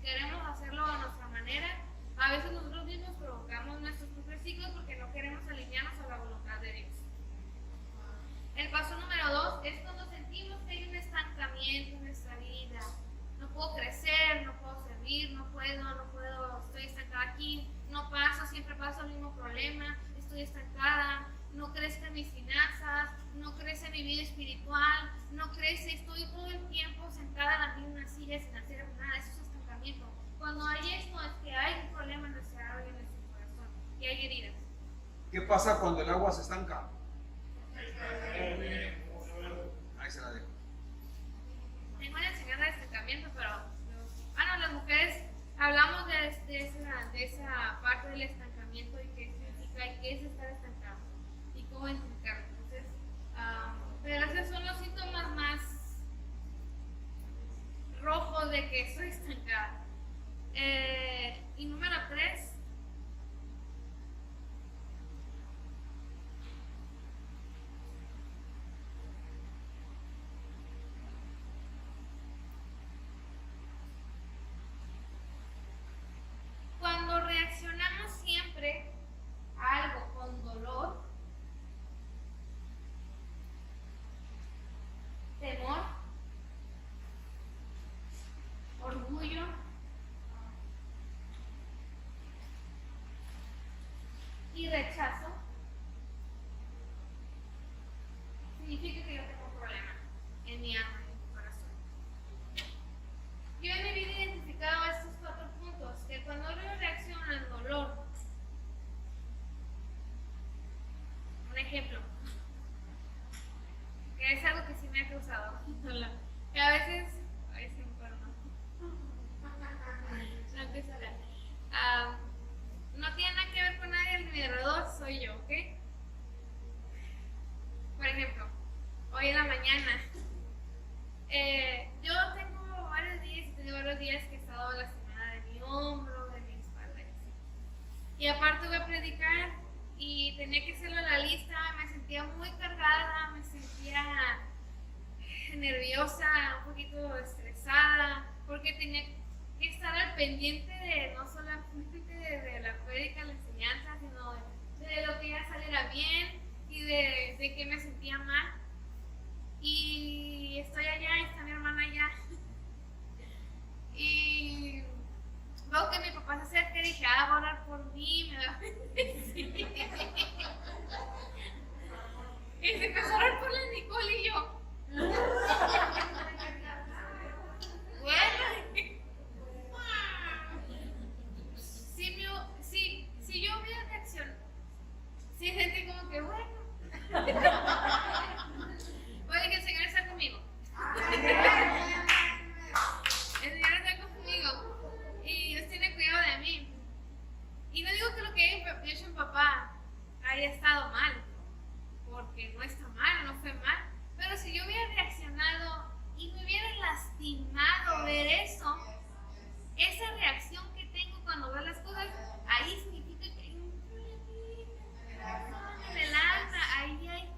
queremos hacerlo a nuestra manera, a veces nosotros mismos provocamos nuestros propios ciclos porque no queremos alinearnos a la voluntad de Dios. El paso número 2 es cuando sentimos que hay un estancamiento en nuestra vida. No puedo crecer, no puedo servir, no puedo, estoy estancada aquí, no paso, siempre paso el mismo problema, estoy estancada, no crecen mis finanzas, no crece mi vida espiritual, no crece, estoy todo el tiempo sentada en la misma silla sin hacer nada, eso es estancamiento. Cuando hay esto es que hay un problema en nuestra alma y en nuestro corazón y hay heridas. ¿Qué pasa cuando el agua se estanca? Ahí se la dejo. Tengo la enseñanza de estancamiento, pero las mujeres hablamos de esa parte del estancamiento y qué significa y qué es estar estancado y cómo identificarlo. Entonces, pero esos son los síntomas más rojos de que estoy estancada. Y número 3. Cuando reaccionamos siempre a algo con dolor, temor, orgullo, y rechazo, significa que yo tengo un problema en mi alma, en mi corazón. Yo en mi vida he identificado estos 4 puntos, que cuando yo reacciono al dolor, un ejemplo, que es algo que sí me ha causado, que a veces me enfermo, no tiene nada que ver con nadie a mi alrededor, soy yo, ¿ok? Por ejemplo, hoy en la mañana, yo tengo varios días que he estado lastimada de mi hombro, de mi espalda, y aparte voy a predicar y tenía que hacerlo en la lista, me sentía muy cargada, me sentía nerviosa, un poquito estresada, porque tenía que estar al pendiente de no solamente de la prédica, la enseñanza, sino de lo que ya saliera bien y de que me sentía mal. Y estoy allá, y está mi hermana allá. Y veo que mi papá se acerca y dije, va a orar por mí, me va a bendecir. Y se empezó a orar por la Nicole y yo. Bueno, si yo hubiera reaccionado, sí sentí como que bueno. Puede que el Señor está conmigo. El Señor está conmigo y Dios tiene cuidado de mí. Y no digo que lo que he hecho en papá haya estado mal, porque no está mal, no fue mal. Pero si yo hubiera reaccionado y me hubiera lastimado ver eso, esa reacción que tengo cuando veo las cosas, ahí significa que hay un problema en el alma, ahí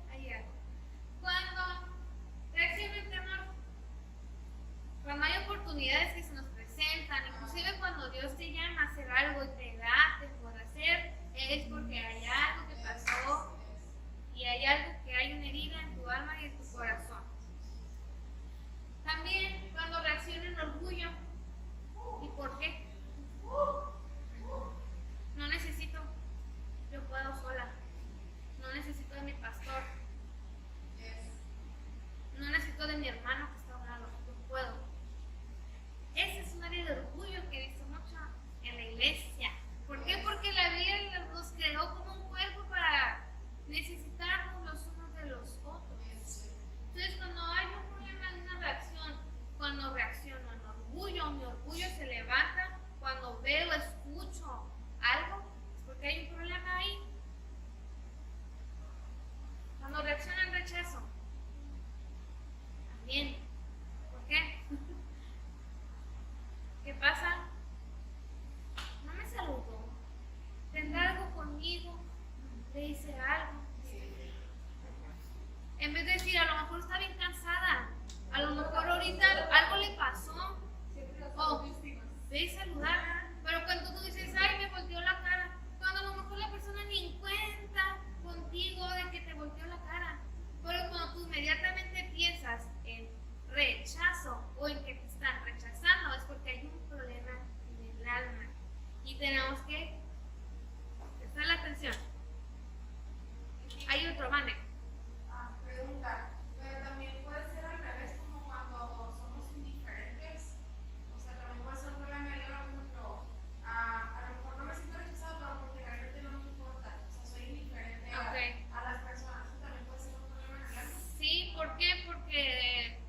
tenemos que prestar la atención. Hay otro, mande. Pregunta, pero también puede ser al revés, como cuando somos indiferentes. O sea, también puede ser un problema. Yo, por ejemplo, a lo mejor no me siento rechazado, pero porque realmente no me importa. O sea, soy indiferente a las personas. Eso también puede ser un problema en el alma. Sí, ¿por qué? Porque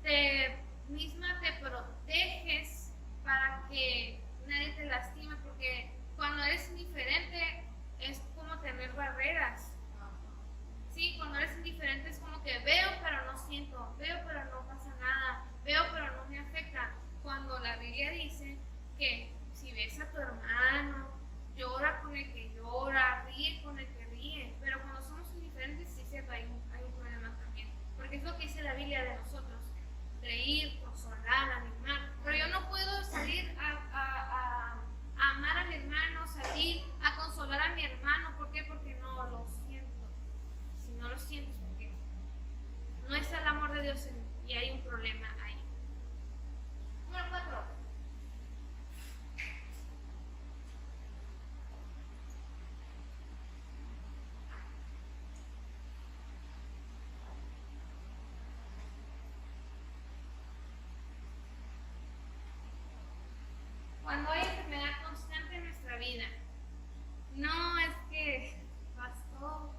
te misma te proteges para que nadie te lastime, porque cuando eres indiferente es como tener barreras. Sí, cuando eres indiferente es como que veo pero no siento, veo pero no pasa nada, veo pero no me afecta. Cuando la Biblia dice que si ves a tu hermano, llora con el que llora, ríe con el que ríe, pero cuando somos indiferentes sí es cierto, hay un problema también, porque es lo que dice la Biblia de nosotros, reír, consolar, animar, pero yo no puedo salir a amar a mi hermano, salir a consolar a mi hermano. ¿Por qué? Porque no lo siento. Si no lo sientes, porque no está el amor de Dios en mí y hay un problema ahí. Número 4. Cuando hay enfermedad constante en nuestra vida, no es que pasó,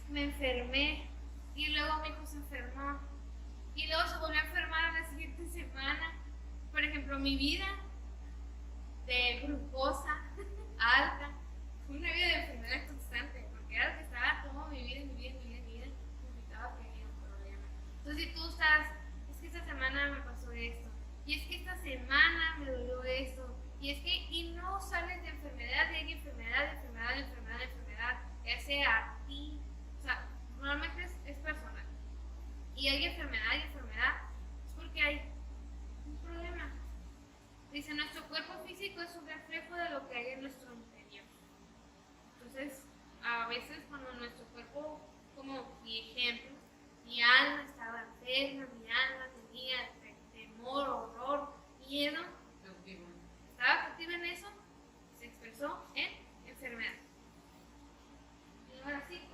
me enfermé y luego mi hijo se enfermó y luego se volvió a enfermar a la siguiente semana. Por ejemplo, mi vida de glucosa alta fue una vida de enfermedad constante, porque era lo que estaba todo mi vida, necesitaba que hubiera un problema. Entonces, si tú estás, es que esta semana me pasó esto, y es que esta semana me dolió esto, y es que, y no sales de enfermedad, y hay enfermedad, ya sea a ti, o sea, normalmente es personal, y hay enfermedad, es porque hay un problema. Dice, nuestro cuerpo físico es un reflejo de lo que hay en nuestro interior. Entonces, a veces cuando nuestro cuerpo, como mi ejemplo, mi alma estaba enferma, mi alma tenía temor, horror, miedo, estaba cautiva en eso, se expresó en enfermedad. Y número 5.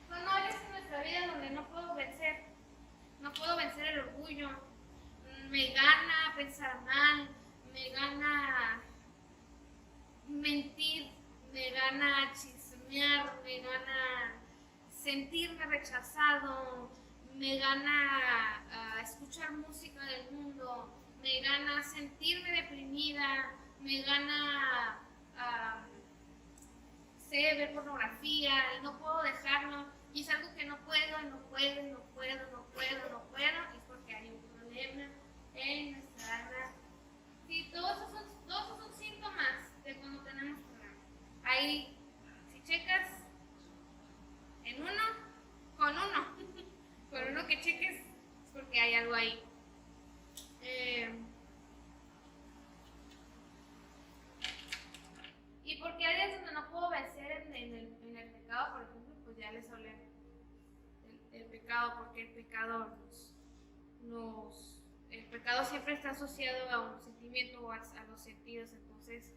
Son áreas en nuestra vida donde no puedo vencer el orgullo, me gana pensar mal, me gana mentir, me gana chismear, me gana sentirme rechazado, me gana escuchar música del mundo, me gana sentirme deprimida, me gana ver pornografía y no puedo dejarlo, y es algo que no puedo, es porque hay un problema en nuestra alma. Sí, todos esos son síntomas de cuando tenemos problemas. Ahí, si checas en uno, con uno que cheques, es porque hay algo ahí. Y porque hay áreas donde no puedo vencer en el pecado, por ejemplo, pues ya les hablé del pecado, porque el pecado el pecado siempre está asociado a un sentimiento o a los sentidos. Entonces,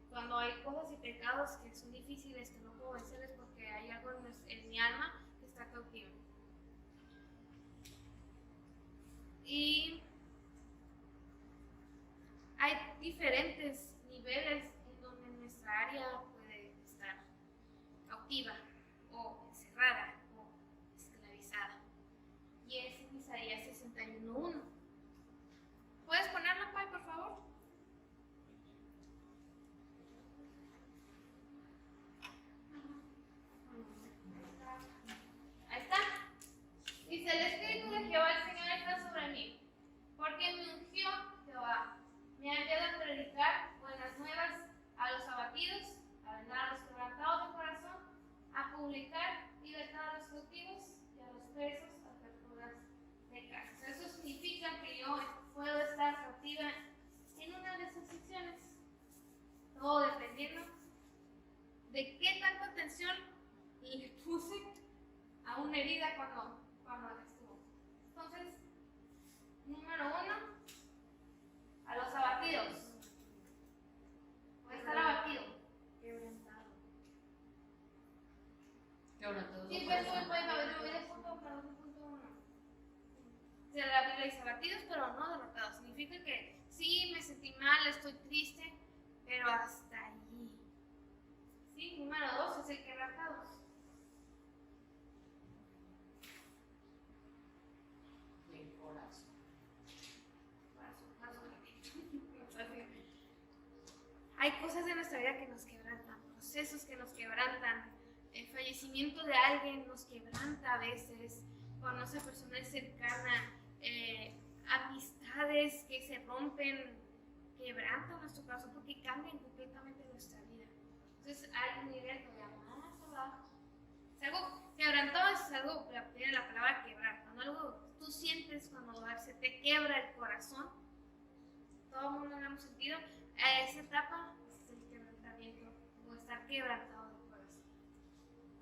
cuando hay cosas y pecados que son difíciles, que no puedo vencer, es porque hay algo en mi alma que está cautivo. Y hay diferentes niveles en donde nuestra área puede estar cautiva o encerrada o esclavizada. Y es en Isaías 61:1. ¿Puedes ponerla, Pai, por favor? Ahí está. Dice, el Espíritu de Jehová el Señor está sobre mí, porque me ungió Jehová, me ha enviado a predicar de qué tanta atención le puse a una herida cuando estuvo. Entonces, número 1, a los abatidos. Puede estar abatido. Quebrantado. Quebrantado. Sí, pero puede haber el punto 1. De la Biblia dice abatidos, pero no derrotados. Significa que sí, me sentí mal, estoy triste, pero hasta allí. Sí, número 2 es el quebrantados. El corazón. Hay cosas de nuestra vida que nos quebrantan, procesos que nos quebrantan, el fallecimiento de alguien nos quebranta a veces, cuando esa persona es cercana, amistades que se rompen, quebrantan nuestro corazón porque cambian completamente nuestra vida. Entonces hay un nivel todavía más abajo. Es algo quebrantado, es algo, tiene la palabra quebrar. Cuando algo tú sientes, cuando se te quiebra el corazón, todo el mundo lo hemos sentido, esa etapa es el quebrantamiento, o estar quebrantado del corazón.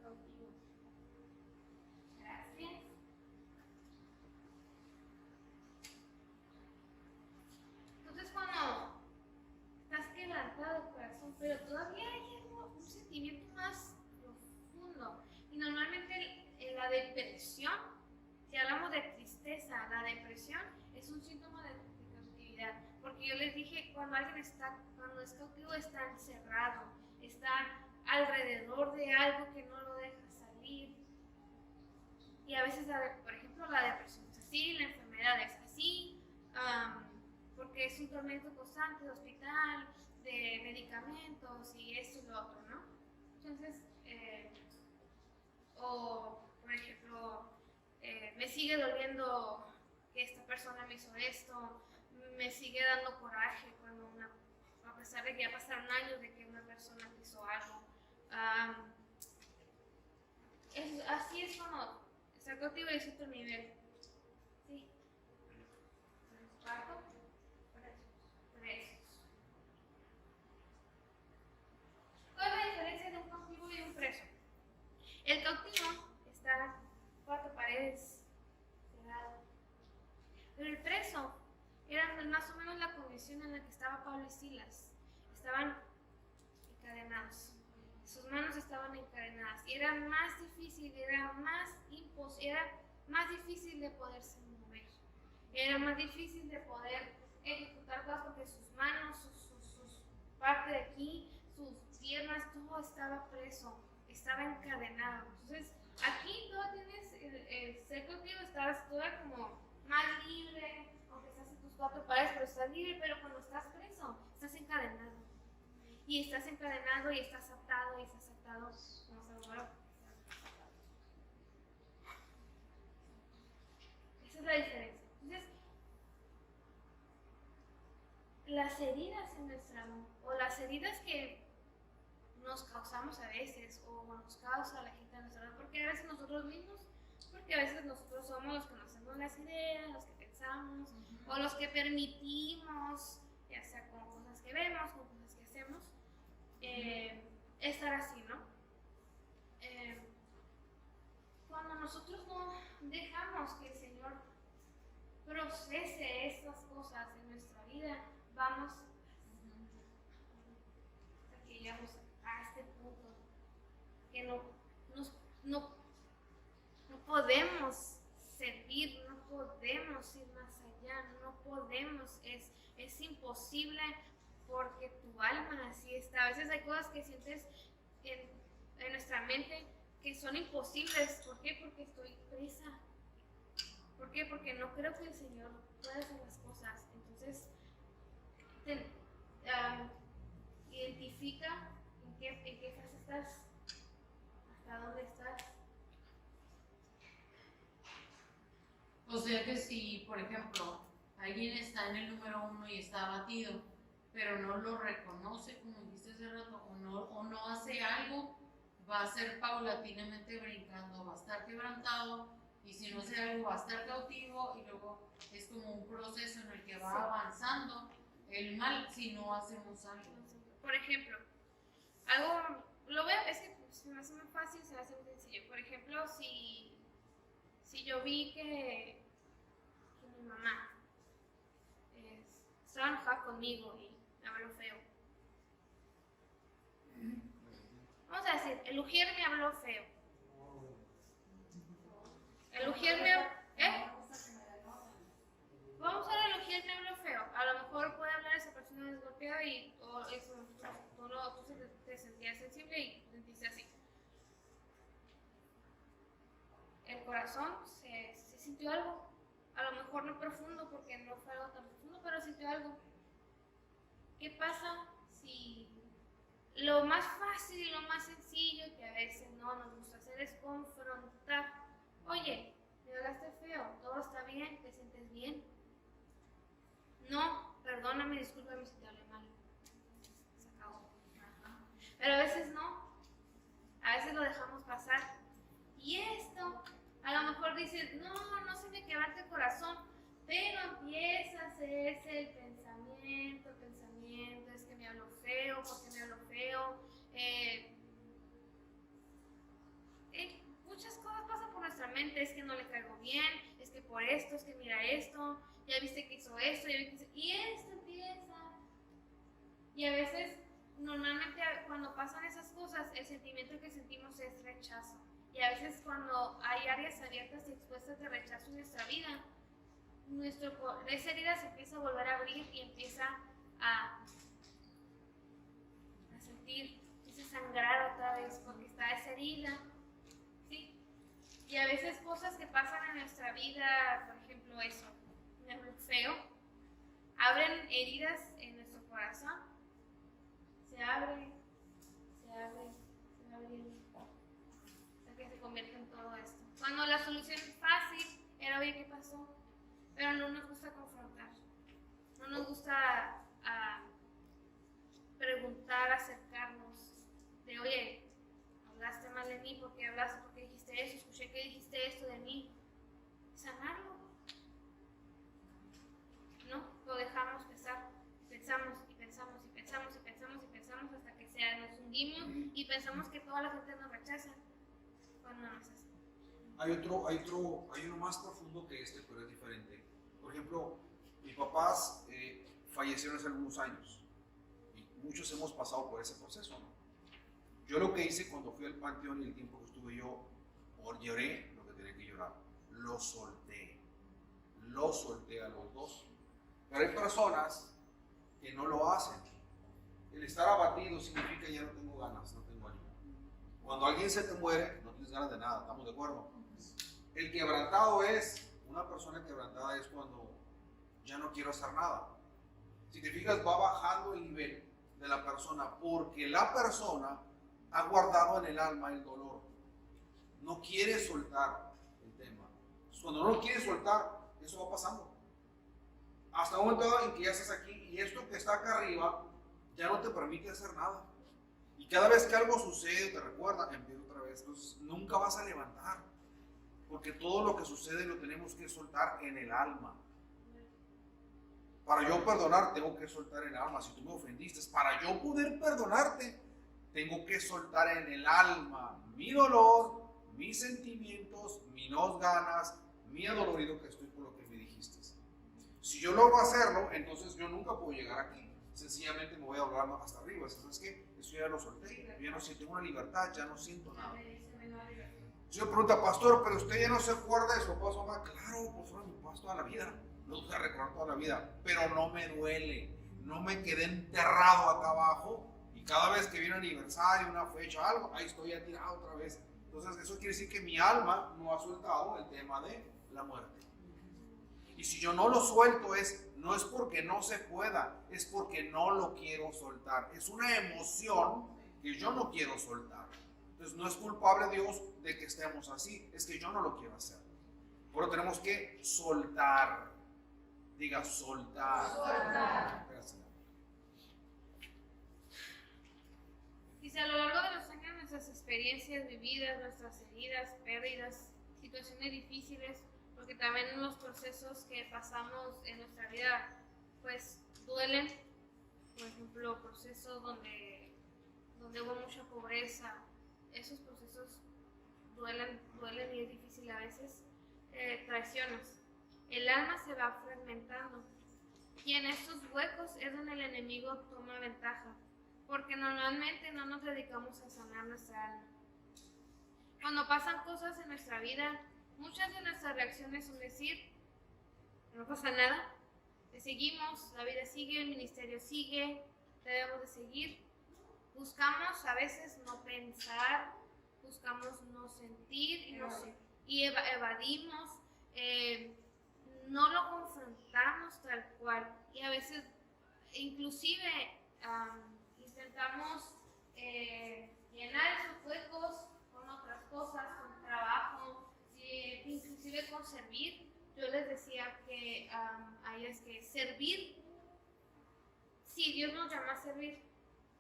Cautivo. Gracias. Entonces cuando estás quebrantado del corazón, pero todavía hay un sentimiento más profundo. Y normalmente la depresión, si hablamos de tristeza, la depresión es un síntoma de cautividad. Porque yo les dije, cuando alguien cuando es cautivo, está encerrado, está alrededor de algo que no lo deja salir. Y a veces, por ejemplo, la depresión es así, la enfermedad es así, porque es un tormento constante de hospital, de medicamentos y esto y lo otro, ¿no? Entonces, o por ejemplo, me sigue doliendo que esta persona me hizo esto, me sigue dando coraje cuando a pesar de que ya pasaron años de que una persona te hizo algo. Así es cuando está cautivo y es otro nivel. Sí. ¿Cuarto? Presos. ¿Cuál es la diferencia de un cautivo y un preso? El cautivo está 4 paredes cerrado. Pero el preso era más o menos la condición en la que estaba Pablo y Silas. Estaban encadenados. Sus manos estaban encadenadas. Y era más difícil, era más difícil de poderse mover. Era más difícil de poder ejecutar cosas porque sus manos, sus parte de aquí, sus piernas, todo estaba preso, estaba encadenado. Entonces, aquí tú tienes el ser cautivo, estás toda como más libre, aunque estás en tus 4 paredes, pero estás libre, pero cuando estás preso, estás encadenado. Y estás encadenado y estás atado como Salvador. Esa es la diferencia. Entonces, las heridas en nuestra mano, o las heridas que nos causamos a veces, o nos causa la gente a nuestra mano, porque a veces nosotros mismos, porque a veces nosotros somos los que nos hacemos las ideas, los que pensamos, o los que permitimos, ya sea con cosas que vemos, con cosas que hacemos, estar así, ¿no? Cuando nosotros no dejamos que el Señor procese estas cosas en nuestra vida, vamos hasta que llegamos a este punto que no podemos servir, no podemos ir más allá, no podemos, es imposible porque tu alma así está. A veces hay cosas que sientes en nuestra mente que son imposibles. ¿Por qué? Porque estoy presa. ¿Por qué? Porque no creo que el Señor pueda hacer las cosas. Entonces, identifica en qué fase estás, hasta dónde estás. O sea que si, por ejemplo, alguien está en el número 1 y está abatido, pero no lo reconoce, como dijiste hace rato, o no hace algo, va a ser paulatinamente brincando, va a estar quebrantado, y si no hace algo va a estar cautivo, y luego es como un proceso en el que va avanzando el mal si no hacemos algo. Por ejemplo, algo lo veo, es que se me hace muy fácil, se me hace muy sencillo. Por ejemplo, si yo vi que mi mamá estaba enojada conmigo y me habló feo. Vamos a decir, el ujier me habló feo. El ujier me Vamos a ver, el ujier me habló feo. A lo mejor puede hablar esa persona desgolpeada y tú te sentías sensible y sentiste así. El corazón se sintió algo. A lo mejor no profundo, porque no fue algo tan profundo, pero sintió algo. ¿Qué pasa si lo más fácil y lo más sencillo que a veces no nos gusta hacer es confrontar? Oye, me hablaste feo, todo está bien, te sientes bien. No, perdóname, discúlpame si te hablé mal. Se acabó. Pero a veces no. A veces lo dejamos pasar. Y esto, a lo mejor dices, no se me quebrante el corazón, pero empieza a hacerse el pensamiento, es que me habló feo, porque me habló feo. Muchas cosas pasan por nuestra mente, es que no le caigo bien, es que por esto, es que mira esto, ya viste que hizo esto, y esto empieza. Y a veces, normalmente cuando pasan esas cosas, el sentimiento que sentimos es rechazo. Y a veces cuando hay áreas abiertas y expuestas de rechazo en nuestra vida, esa herida se empieza a volver a abrir y empieza a sentir ese sangrar otra vez porque está esa herida, ¿sí? Y a veces cosas que pasan en nuestra vida, por ejemplo eso, me habló feo, abren heridas en nuestro corazón, se abre hasta que se convierte en todo esto. Cuando la solución es fácil, era oye, ¿qué pasó? Pero no nos gusta confrontar, no nos gusta preguntar, acercarnos, de oye, hablaste mal de mí, porque dijiste eso, escuché que dijiste esto de mí, sanarlo. No, lo dejamos pensar, pensamos hasta que nos hundimos y pensamos que toda la gente nos rechaza, cuando no es así. Hay uno más profundo que este, pero es diferente. Por ejemplo, mis papás fallecieron hace algunos años y muchos hemos pasado por ese proceso, ¿no? Yo lo que hice cuando fui al panteón y el tiempo que estuve yo, lloré lo que tenía que llorar, lo solté a los dos. Pero hay personas que no lo hacen. El estar abatido significa ya no tengo ganas, no tengo ánimo. Cuando alguien se te muere, no tienes ganas de nada, ¿estamos de acuerdo? El quebrantado una persona quebrantada es cuando ya no quiero hacer nada. Si te fijas, va bajando el nivel de la persona porque la persona ha guardado en el alma el dolor. No quiere soltar el tema. Cuando no lo quiere soltar, eso va pasando. Hasta un momento en que ya estás aquí y esto que está acá arriba ya no te permite hacer nada. Y cada vez que algo sucede, te recuerda, empieza otra vez. Entonces nunca vas a levantar. Porque todo lo que sucede lo tenemos que soltar en el alma. Para yo perdonar, tengo que soltar en el alma. Si tú me ofendiste, para yo poder perdonarte, tengo que soltar en el alma mi dolor, mis sentimientos, mis ganas, mi adolorido que estoy por lo que me dijiste. Si yo logro hacerlo, entonces yo nunca puedo llegar aquí. Sencillamente me voy a hablar hasta arriba. ¿Sabes qué? Eso ya lo solté. Yo ya no siento una libertad, ya no siento nada. Si yo pregunto, pastor, pero usted ya no se acuerda de su papá, su mamá. Claro, pues fueron mis papás toda la vida. Los voy a recordar toda la vida. Pero no me duele. No me quedé enterrado acá abajo. Y cada vez que viene un aniversario, una fecha, algo, ahí estoy ya tirado otra vez. Entonces, eso quiere decir que mi alma no ha soltado el tema de la muerte. Y si yo no lo suelto, no es porque no se pueda, es porque no lo quiero soltar. Es una emoción que yo no quiero soltar. Entonces no es culpable Dios de que estemos así, es que yo no lo quiero hacer. Por eso tenemos que soltar. Diga soltar. Soltar. Gracias. Dice, a lo largo de los años, nuestras experiencias vividas, nuestras heridas, pérdidas, situaciones difíciles, porque también los procesos que pasamos en nuestra vida pues duelen. Por ejemplo, procesos donde donde hubo mucha pobreza, esos procesos duelen y es difícil a veces, traiciones. El alma se va fragmentando y en estos huecos es donde el enemigo toma ventaja, porque normalmente no nos dedicamos a sanar nuestra alma. Cuando pasan cosas en nuestra vida, muchas de nuestras reacciones son decir, no pasa nada, le seguimos, la vida sigue, el ministerio sigue, debemos de seguir. Buscamos a veces no pensar, buscamos no sentir y evadimos, no lo confrontamos tal cual y a veces inclusive intentamos llenar esos huecos con otras cosas, con trabajo, inclusive con servir. Yo les decía que a ellas que servir, sí, Dios nos llama a servir,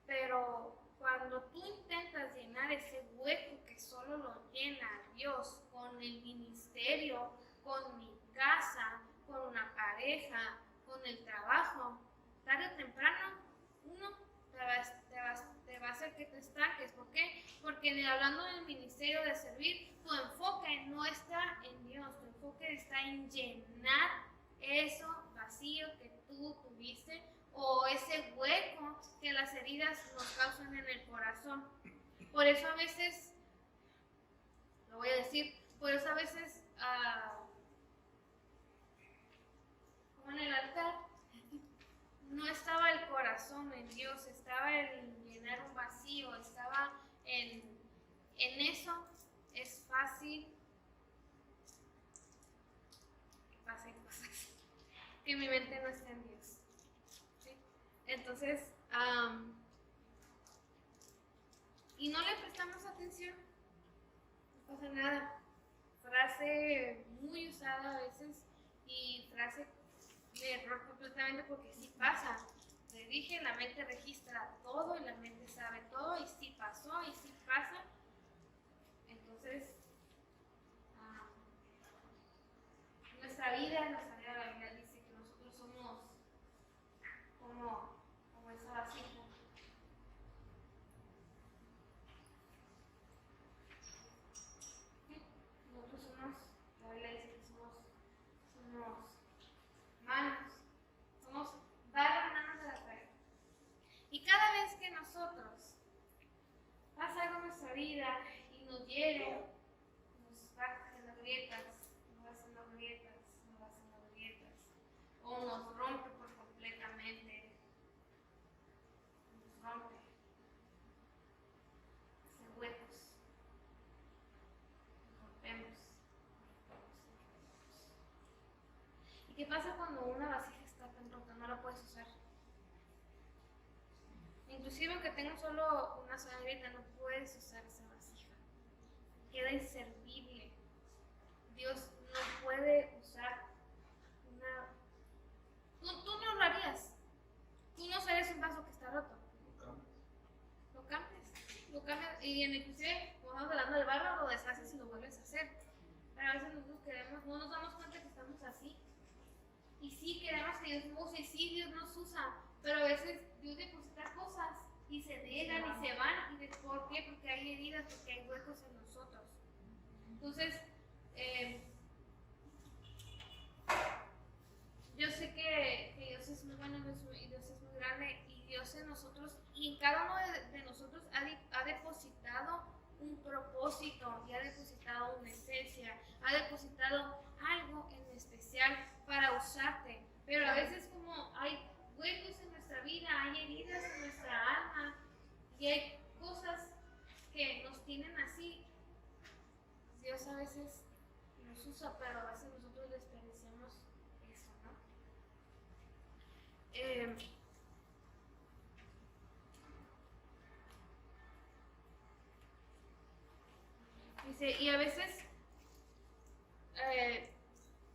pero cuando tú intentas llenar ese hueco que solo lo llena Dios con el ministerio, con mi casa, con una pareja, con el trabajo, tarde o temprano uno te va a hacer que te estanques. ¿Por qué? Porque hablando del ministerio de servir, tu enfoque no está en Dios, tu enfoque está en llenar eso vacío que tú tuviste o ese hueco que las heridas nos causan en el corazón. Por eso a veces, lo voy a decir, por eso a veces, como en el altar, no estaba el corazón en Dios, estaba en llenar un vacío, estaba en eso. Es fácil que pasen cosas, que mi mente no esté en Dios. ¿Sí? Entonces, y no le prestamos atención, no pasa nada. Frase muy usada a veces y frase de error completamente porque sí pasa. Le dije, la mente registra todo y la mente sabe todo y sí pasó y sí pasa. Entonces, nuestra vida de la Biblia dice que nosotros somos como esa vasija. Nosotros somos, la Biblia dice que somos manos, somos varias manos de la tierra. Y cada vez que nosotros pasa algo en nuestra vida y nos hiere, nos va haciendo grietas, o nos rompe por completamente, nos rompe, hace huecos, nos rompemos. ¿Y qué pasa cuando una vasija está tan rota? No la puedes usar. Inclusive aunque tenga solo una sola grieta, no puedes usar esa vasija. Queda inservible. Dios no puede usar una... Tú no lo harías. Tú no usarías un vaso que está roto. Lo cambias. Y inclusive, como estamos hablando del barro, lo deshaces y lo vuelves a hacer. Pero a veces nosotros no nos damos cuenta que estamos así. Y sí queremos que Dios nos use, y sí Dios nos usa, pero a veces Dios deposita cosas y se dejan y se van. ¿Y por qué? Porque hay heridas, porque hay huecos en nosotros. Entonces, yo sé que Dios es muy bueno y Dios es muy grande y Dios en nosotros y en cada uno de nosotros ha depositado un propósito y ha depositado una esencia, ha depositado algo en especial para usarte. Pero a veces como hay huecos en nuestra vida, hay heridas en nuestra alma y hay cosas que nos tienen así, Dios a veces nos usa, pero a veces nosotros desperdiciamos eso, ¿no? Dice, y a veces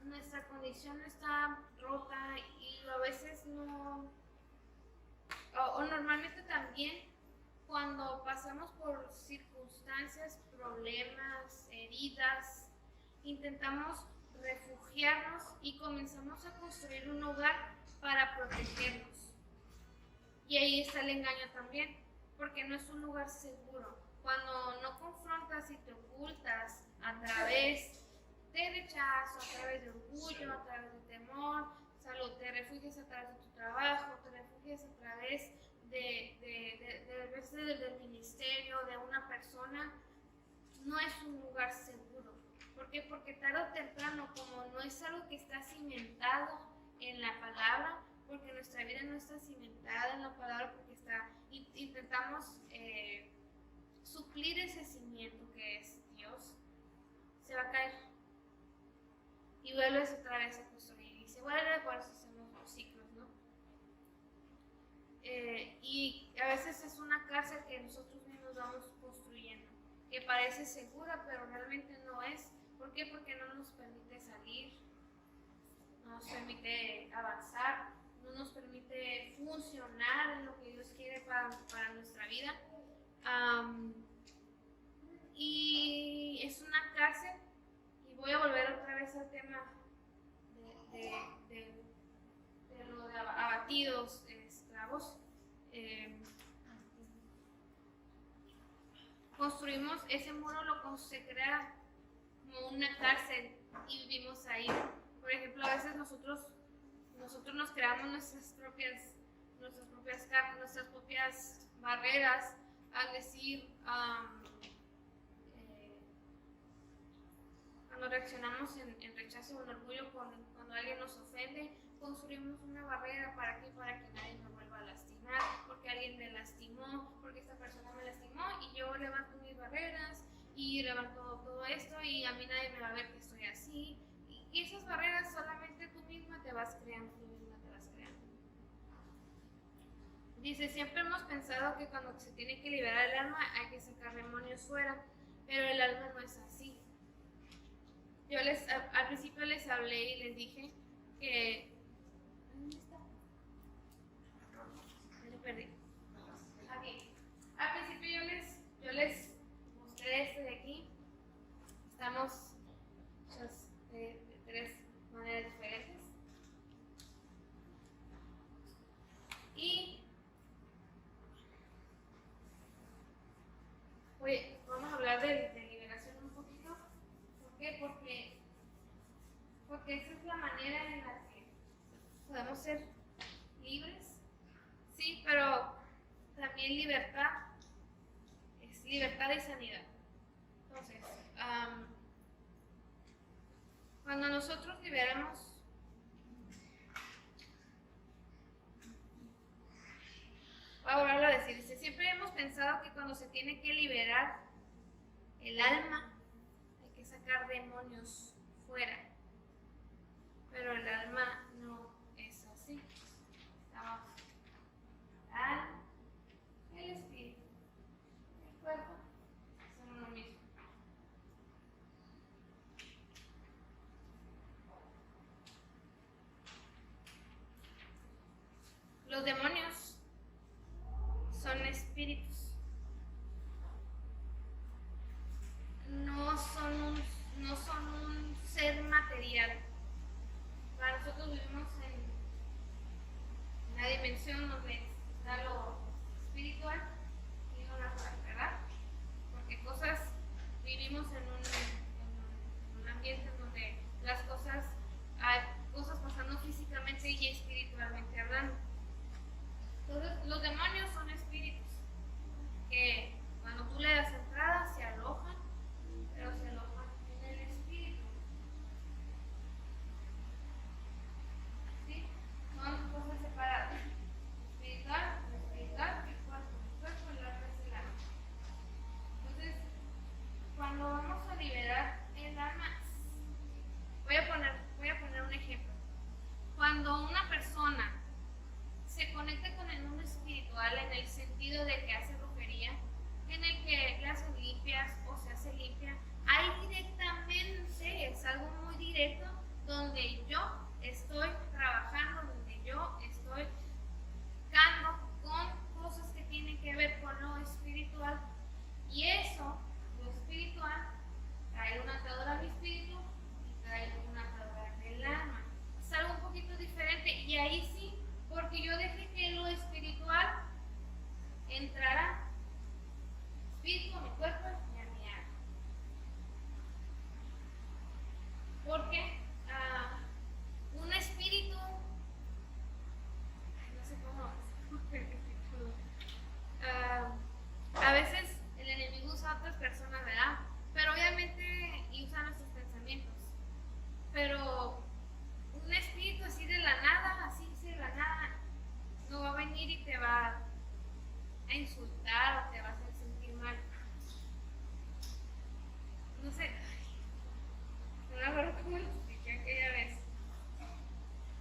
nuestra condición está rota y a veces no, o normalmente también cuando pasamos por circunstancias, problemas, heridas, intentamos refugiarnos y comenzamos a construir un hogar para protegernos. Y ahí está el engaño también, porque no es un lugar seguro. Cuando no confrontas y te ocultas a través de rechazo, a través de orgullo, a través de temor, salud, te refugias a través de tu trabajo, te refugias a través del ministerio, de una persona, no es un lugar seguro. ¿Por qué? Porque tarde o temprano, como no es algo que está cimentado en la palabra, porque nuestra vida no está cimentada en la palabra, porque intentamos suplir ese cimiento que es Dios, se va a caer y vuelves otra vez a construir y se vuelve, por eso hacemos los ciclos, ¿no? Y a veces es una cárcel que nosotros mismos vamos construyendo, que parece segura, pero realmente no es. ¿Por qué? Porque no nos permite salir, no nos permite avanzar, no nos permite funcionar en lo que Dios quiere para nuestra vida. Y es una cárcel, y voy a volver otra vez al tema de lo de abatidos, esclavos. Construimos ese muro, se crea como una cárcel y vivimos ahí. Por ejemplo, a veces nosotros nos creamos nuestras propias barreras al decir, cuando reaccionamos en rechazo o en orgullo cuando alguien nos ofende, construimos una barrera para que nadie me vuelva a lastimar, porque alguien me lastimó, porque esta persona me lastimó, y yo levanto mis barreras y levanto todo esto y a mí nadie me va a ver que estoy así, y esas barreras solamente tú misma te vas creando. Dice, siempre hemos pensado que cuando se tiene que liberar el alma hay que sacar demonios fuera, pero el alma no es así. Yo al principio les hablé y les dije que... ¿Dónde está? Me lo perdí. Aquí. Al principio yo les mostré este de aquí. Estamos hechos de 3 maneras diferentes. Y vamos a hablar de liberación un poquito. ¿Por qué? Porque esa es la manera en la que podemos ser libres, sí, pero también libertad es libertad y sanidad. Entonces, cuando nosotros liberamos, voy a volverlo a decir, siempre hemos pensado que cuando se tiene que liberar el alma hay que sacar demonios fuera, pero el alma no es así. Estamos el espíritu, el cuerpo son uno mismo. Los demonios son espíritus, no son un ser material. Para nosotros vivimos en una dimensión donde está lo espiritual y lo natural, ¿verdad? Porque vivimos en un ambiente donde hay cosas pasando físicamente y espiritualmente hablando. Entonces, los demonios son espíritus que cuando tú le das entrada se alojan, pero se alojan en el espíritu. ¿Sí? Son cosas separadas. Espíritu porque un espíritu, no sé cómo a veces el enemigo usa a otras personas, ¿verdad? Pero obviamente y usa nuestros pensamientos. Pero un espíritu así de la nada, no va a venir y te va a insultar o te va a hacer sentir mal. No sé, no me acuerdo cómo lo expliqué aquella vez.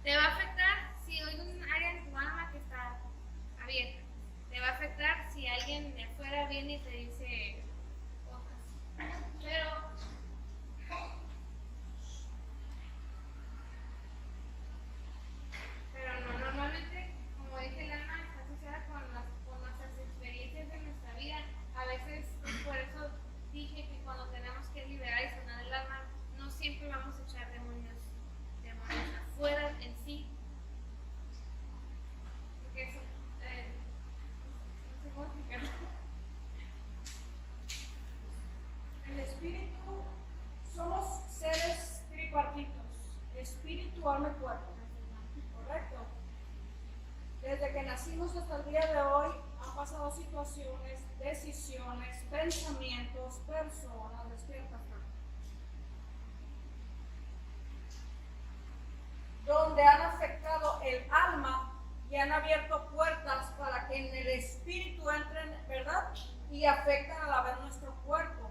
Te va a afectar si hay un área en tu alma que está abierta. Te va a afectar si alguien de afuera viene y te dice cosas. Pero no, normalmente, como dije, el alma está asociada con nuestras experiencias de nuestra vida. A veces, por eso dije que cuando tenemos que liberar y sanar el alma, no siempre vamos a echar demonios afuera en sí. Porque eso, no sé cómo explicarlo. El espíritu, somos seres tripartitos, espíritu, alma y cuerpo, ¿correcto? Desde que nacimos hasta el día de hoy han pasado situaciones, decisiones, pensamientos, personas, despierta, donde han afectado el alma y han abierto puertas para que en el espíritu entren, ¿verdad? Y afectan a la vez nuestro cuerpo.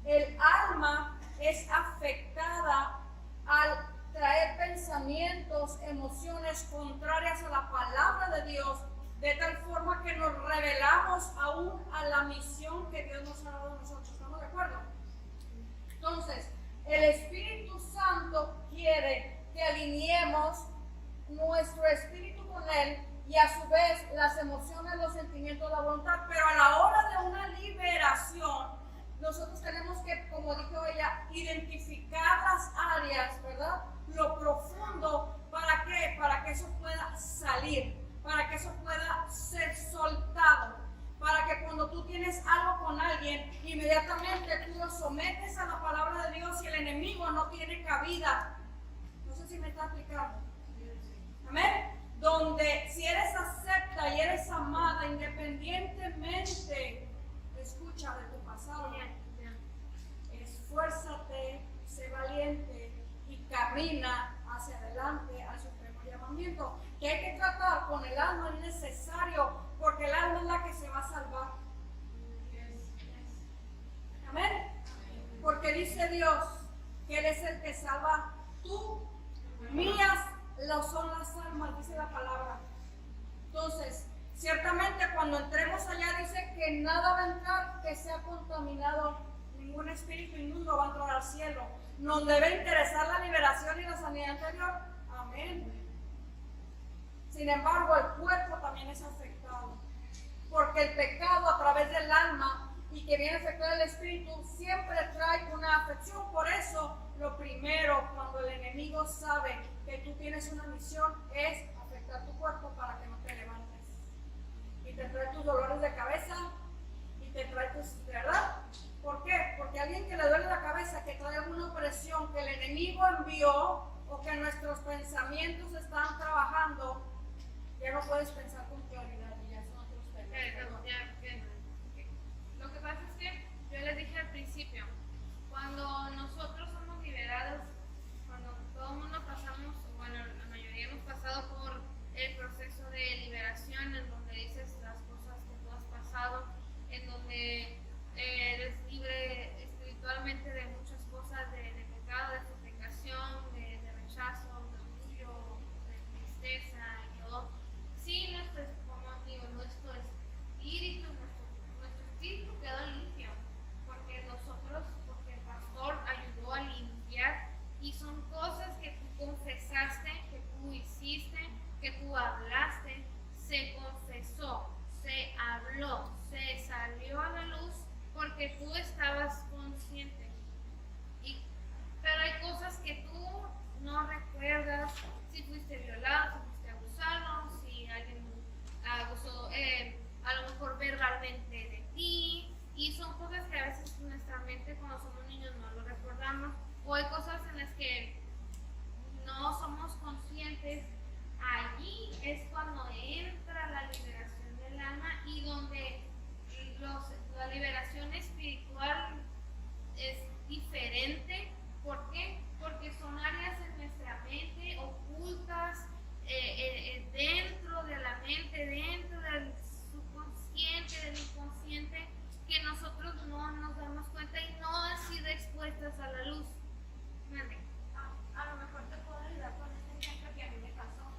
El alma es afectada al traer pensamientos, emociones contrarias a la palabra de Dios, de tal forma que nos revelamos aún a la misión que Dios nos ha dado a nosotros. ¿Estamos de acuerdo? Entonces, el Espíritu Santo quiere que alineemos nuestro espíritu con Él y a su vez las emociones, los sentimientos, la voluntad, pero a la hora de una liberación, nosotros tenemos que, como dijo ella, identificar las áreas, ¿verdad? Lo profundo, ¿para qué? Para que eso pueda salir, para que eso pueda ser soltado, para que cuando tú tienes algo con alguien, inmediatamente tú lo sometes a la palabra de Dios y el enemigo no tiene cabida. No sé si me está explicando. Amén. Donde si eres acepta y eres amada independientemente, escucha, de tu pasado, esfuérzate, sé valiente y camina hacia adelante al supremo llamamiento. Que hay que tratar con el alma es necesario, porque el alma es la que se va a salvar. Amén. Porque dice Dios que Él es el que salva. Tú, mías lo son las almas, dice la palabra. Entonces, ciertamente cuando entremos allá dice que nada va a entrar que sea contaminado, ningún espíritu inmundo va a entrar al cielo. Nos debe interesar la liberación y la sanidad interior. Amén. Sin embargo, el cuerpo también es afectado, porque el pecado a través del alma y que viene a afectar el espíritu siempre trae una afección. Por eso, lo primero, cuando el enemigo sabe que tú tienes una misión, es afectar tu cuerpo para que no te levantes. Y te trae tus dolores de cabeza y te trae tus, ¿verdad? ¿Por qué? Porque alguien que le duele la cabeza, que trae alguna opresión que el enemigo envió o que nuestros pensamientos están trabajando, ya no puedes pensar con claridad y ya son otros temas. Lo que pasa es que yo les dije al principio, cuando nosotros somos liberados, cuando todo el mundo pasamos, bueno, la mayoría hemos pasado por el proceso de liberación, en donde dices las cosas que tú has pasado, en donde eres libre espiritualmente de muchas cosas, de pecado, de fornicación, de rechazo, de orgullo, de tristeza y todo. Sí, nuestro espíritu, nuestro espíritu quedó limpio, porque el pastor ayudó a limpiar, y son cosas que tú confesaste, que tú hiciste, que tú hablaste, se confesó, se habló, se salió a la luz, porque tú estabas consciente. Pero hay cosas que tú no recuerdas, si fuiste violado, si fuiste abusado, si alguien abusó a lo mejor verbalmente de ti, y son cosas que a veces nuestra mente cuando somos niños no lo recordamos, o hay cosas en las que no somos conscientes, allí es cuando entra la liberación del alma y donde la liberación espiritual es diferente. ¿Por qué? Porque son áreas en nuestra mente ocultas, dentro de la mente, dentro del subconsciente, del inconsciente, que nosotros no nos damos cuenta y no han sido expuestas a la luz. Mande. A lo mejor te puedo ayudar con este ejemplo que a mí me pasó.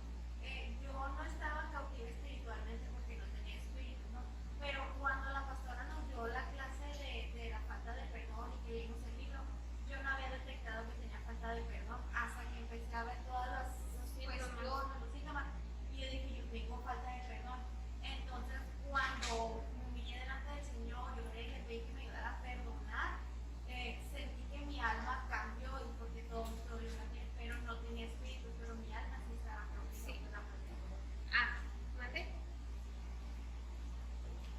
Yo no estaba cautiva espiritualmente porque no tenía espíritu, ¿no? Pero cuando la pastora nos dio la clase de la falta de perdón y que leímos el libro, yo no había detectado que tenía falta de perdón hasta que empecé a ver todas las cuestiones, los síntomas, y yo dije, yo tengo falta de perdón. Entonces, cuando me humillé delante del Señor, lloré y le pedí que me ayudara a perdonar, sentí que mi alma cambió y porque todos mis problemas bien, pero no tenía espíritu, pero mi alma sí estaba Sí. cambiando. Mande.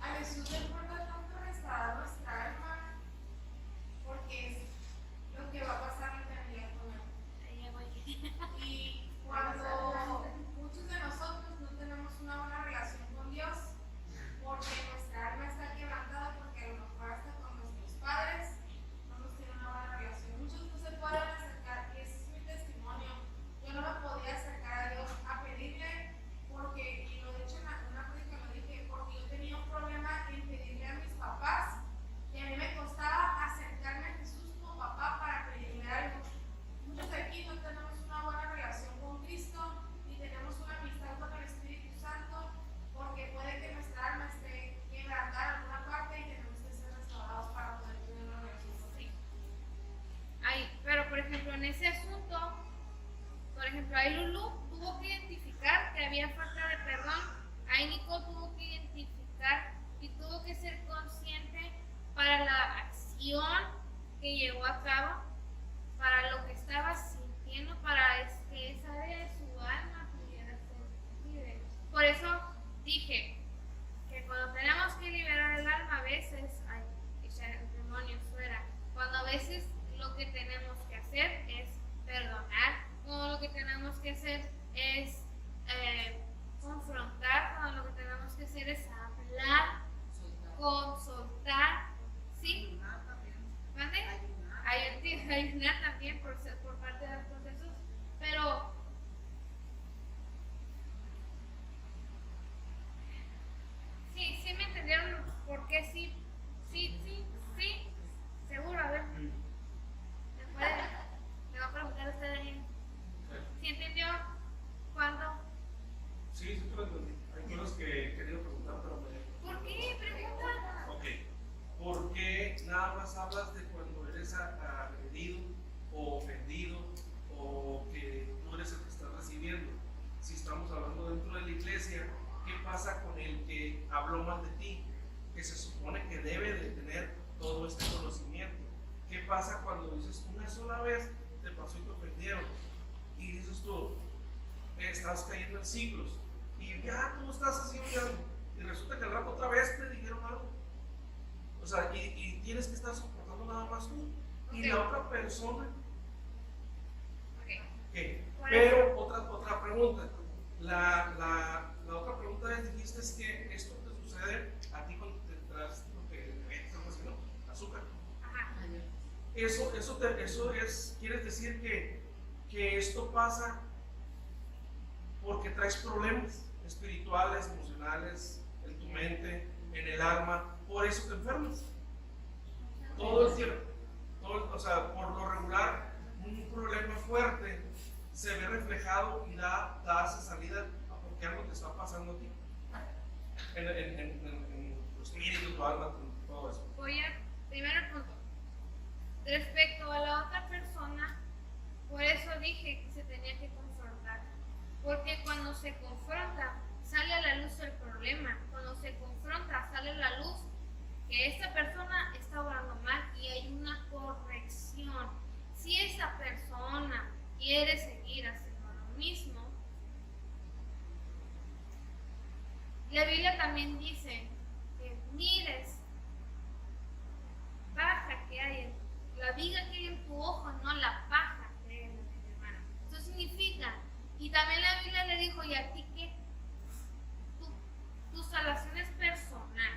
A Jesús le importa tanto restaurar nuestra alma porque es lo que va a pasar en la eternidad con él. Ahí ya voy. Y cuando muchos de nosotros no tenemos una buena relación con Dios, porque nuestra alma está quebrantada, porque a lo mejor hasta con nuestros padres no nos tienen una buena relación. Muchos no se pueden acercar, y ese es mi testimonio. Yo no me podía acercar a Dios a pedirle, porque, y lo he dicho en una prédica, lo dije, porque yo tenía un problema en pedirle a mis papás, y a mí me costaba acercarme a Jesús como papá para pedirle algo. Muchos de aquí no tenemos una buena relación con Cristo, ni tenemos una amistad con el Espíritu Santo, porque puede que nuestra alma esté quebrantada en alguna parte y tenemos que ser restaurados para poder tener una relación con Cristo. Pero por ejemplo, en ese asunto, por ejemplo, ahí Lulu tuvo que identificar que había falta de perdón, ahí Nico tuvo que identificar y tuvo que ser consciente para la acción que llevó a cabo, para lo que estaba sintiendo, para que esa área de su alma pudiera ser libre. Por eso dije que cuando tenemos que liberar el alma, a veces hay que echar el demonio fuera. Cuando a veces lo que tenemos que hacer es perdonar, cuando lo que tenemos que hacer es confrontar, cuando lo que tenemos que hacer es hablar, consultar, ¿sí? ¿Vale? Ayunar también por parte de los procesos, pero sí me entendieron por qué sí, seguro, a ver, le va a preguntar a usted ahí. ¿Sí entendió? ¿Cuándo? Sí, sí, te lo entendí. Hay cosas que he querido preguntar, pero me... ¿Por qué? Pregunta. Ok. ¿Por qué nada más hablas de cuando eres agredido o ofendido o que tú eres el que estás recibiendo? Si estamos hablando dentro de la iglesia, ¿qué pasa con el que habló mal de ti? Que se supone que debe de tener todo este conocimiento. ¿Qué pasa cuando dices una sola vez te pasó y te ofendieron? Y dices tú, estás cayendo en ciclos y ya tú estás haciendo algo y resulta que al rato otra vez te dijeron algo, o sea, y tienes que estar soportando nada más tú y Okay. la otra persona ¿qué? Por Pero otra pregunta, la otra pregunta es, dijiste es que esto te sucede a ti cuando te traes lo que estamos haciendo, azúcar. Ajá. Eso es, quieres decir que esto pasa porque traes problemas espirituales, emocionales, en tu mente, en el alma, por eso te enfermas. Todo el tiempo. O sea, por lo regular, un problema fuerte se ve reflejado y da esa salida a porque algo te está pasando a ti. En tu espíritu, tu alma, todo eso. Voy a, primero punto, respecto a la otra persona, por eso dije que se tenía que confrontar, porque cuando se confronta sale a la luz el problema, cuando se confronta sale a la luz que esta persona está obrando mal y hay una corrección. Si esa persona quiere seguir haciendo lo mismo, la Biblia también dice que mires baja que hay, la viga que hay en tu ojo, no la y a ti qué. Tu salvación es personal.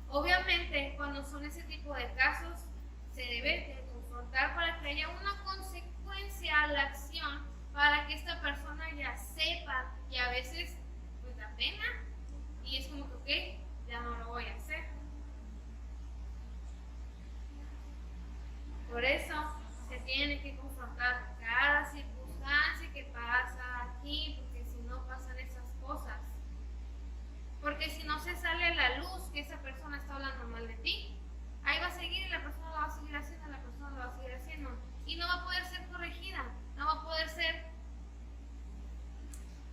Obviamente, cuando son ese tipo de casos, se debe de confrontar para que haya una consecuencia a la acción, para que esta persona ya sepa, y a veces pues da pena y es como que ok, ya no lo voy a hacer. Por eso se tiene que confrontar cada circunstancia que pasa aquí, porque si no pasan esas cosas. Porque si no se sale a la luz que esa persona está hablando mal de ti, ahí va a seguir y la persona lo va a seguir haciendo, la persona lo va a seguir haciendo. Y no va a poder ser corregida, no va a poder ser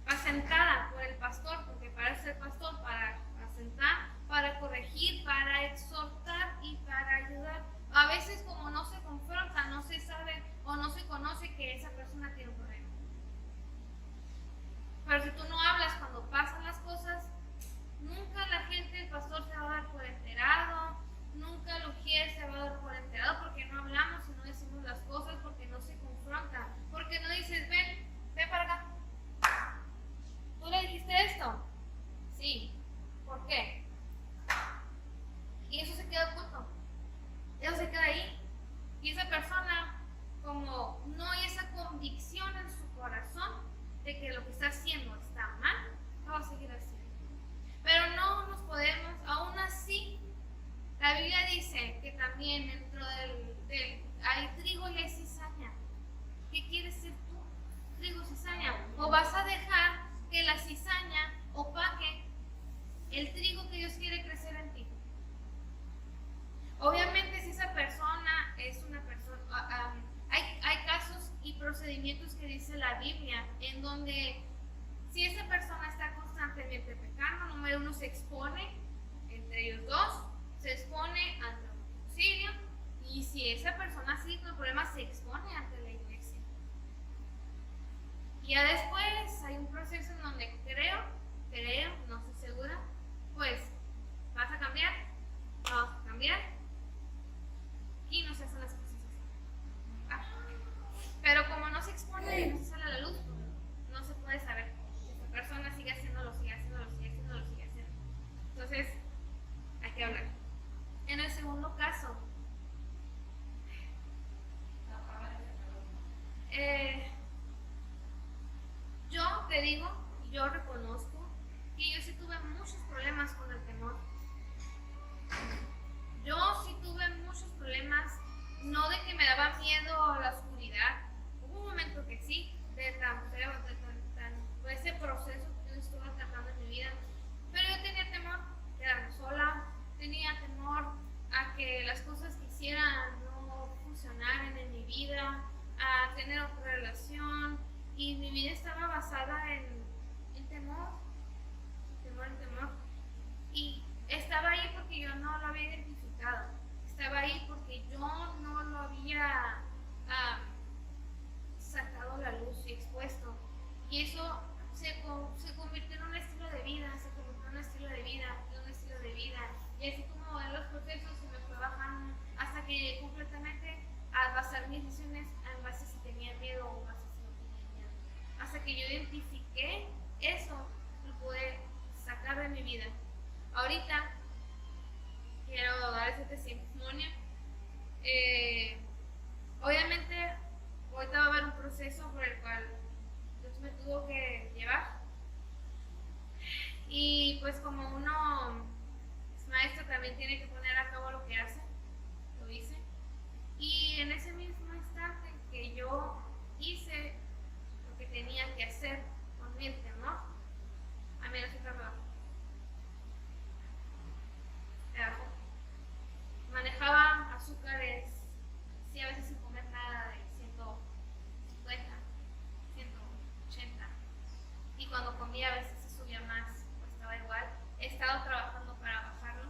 asentada por el pastor, porque para ser pastor, para asentar, para corregir, para exhortar y para ayudar. A veces como no se confronta, no se sabe o no se conoce que esa persona tiene un problema. Pero si tú no hablas cuando pasan las cosas, nunca la gente, el pastor se va a dar por enterado, nunca el ujier se va a dar por enterado, porque no hablamos y no decimos las cosas, porque no se confronta, porque no dices, ven para acá. ¿Tú le dijiste esto? Sí. ¿Por qué? Y eso se queda oculto. Eso se queda ahí. Y esa persona, como no hay esa convicción en su corazón de que lo que está haciendo está mal, lo va a seguir haciendo. Pero no nos podemos, aún así, la Biblia dice que también dentro del hay trigo y hay cizaña. ¿Qué quieres ser tú? Trigo, cizaña. ¿O vas a dejar que la cizaña opaque el trigo que Dios quiere crecer en ti? Obviamente si esa persona es una persona, hay casos y procedimientos que dice la Biblia en donde si esa persona está constantemente pecando, número uno se expone entre ellos dos, se expone ante un concilio, y si esa persona sigue con el problema se expone ante la iglesia. Y ya después hay un proceso en donde creo, no estoy segura, pues, ¿vas a cambiar? ¿No vas a cambiar? Y no se hacen las cosas así. Pero como no se expone y no se sale a la luz, no se puede saber. Esta persona sigue haciéndolo, sigue haciéndolo. Entonces, hay que hablar. En el segundo caso, yo te digo, yo reconozco que yo sí tuve muchos problemas con el temor. Yo sí tuve muchos problemas, no de que me daba miedo la oscuridad. Hubo un momento que sí, de ese proceso que yo estuve tratando en mi vida. Pero yo tenía temor de quedarme sola, tenía temor a que las cosas que hiciera no funcionaran en mi vida, a tener otra relación, y mi vida estaba basada en temor. Y estaba ahí porque yo no lo había identificado, estaba ahí porque yo no lo había sacado a la luz y expuesto, y eso se convirtió en un estilo de vida, y así como en los procesos se me fue bajando hasta que llegué completamente a basar mis decisiones en base a si tenía miedo o base a si no tenía miedo. Hasta que yo identifiqué eso, lo pude sacar de mi vida. Ahorita quiero dar ese testimonio. Obviamente, ahorita va a haber un proceso por el cual Dios me tuvo que llevar. Y pues como uno es maestro, también tiene que poner a cabo lo que hace, lo hice. Y en ese mismo instante que yo hice lo que tenía que hacer con mi temor, a mí no se tardó. Manejaba azúcares, sí, a veces sin comer nada, de 150, 180. Y cuando comía a veces se subía más, o estaba igual. He estado trabajando para bajarlo.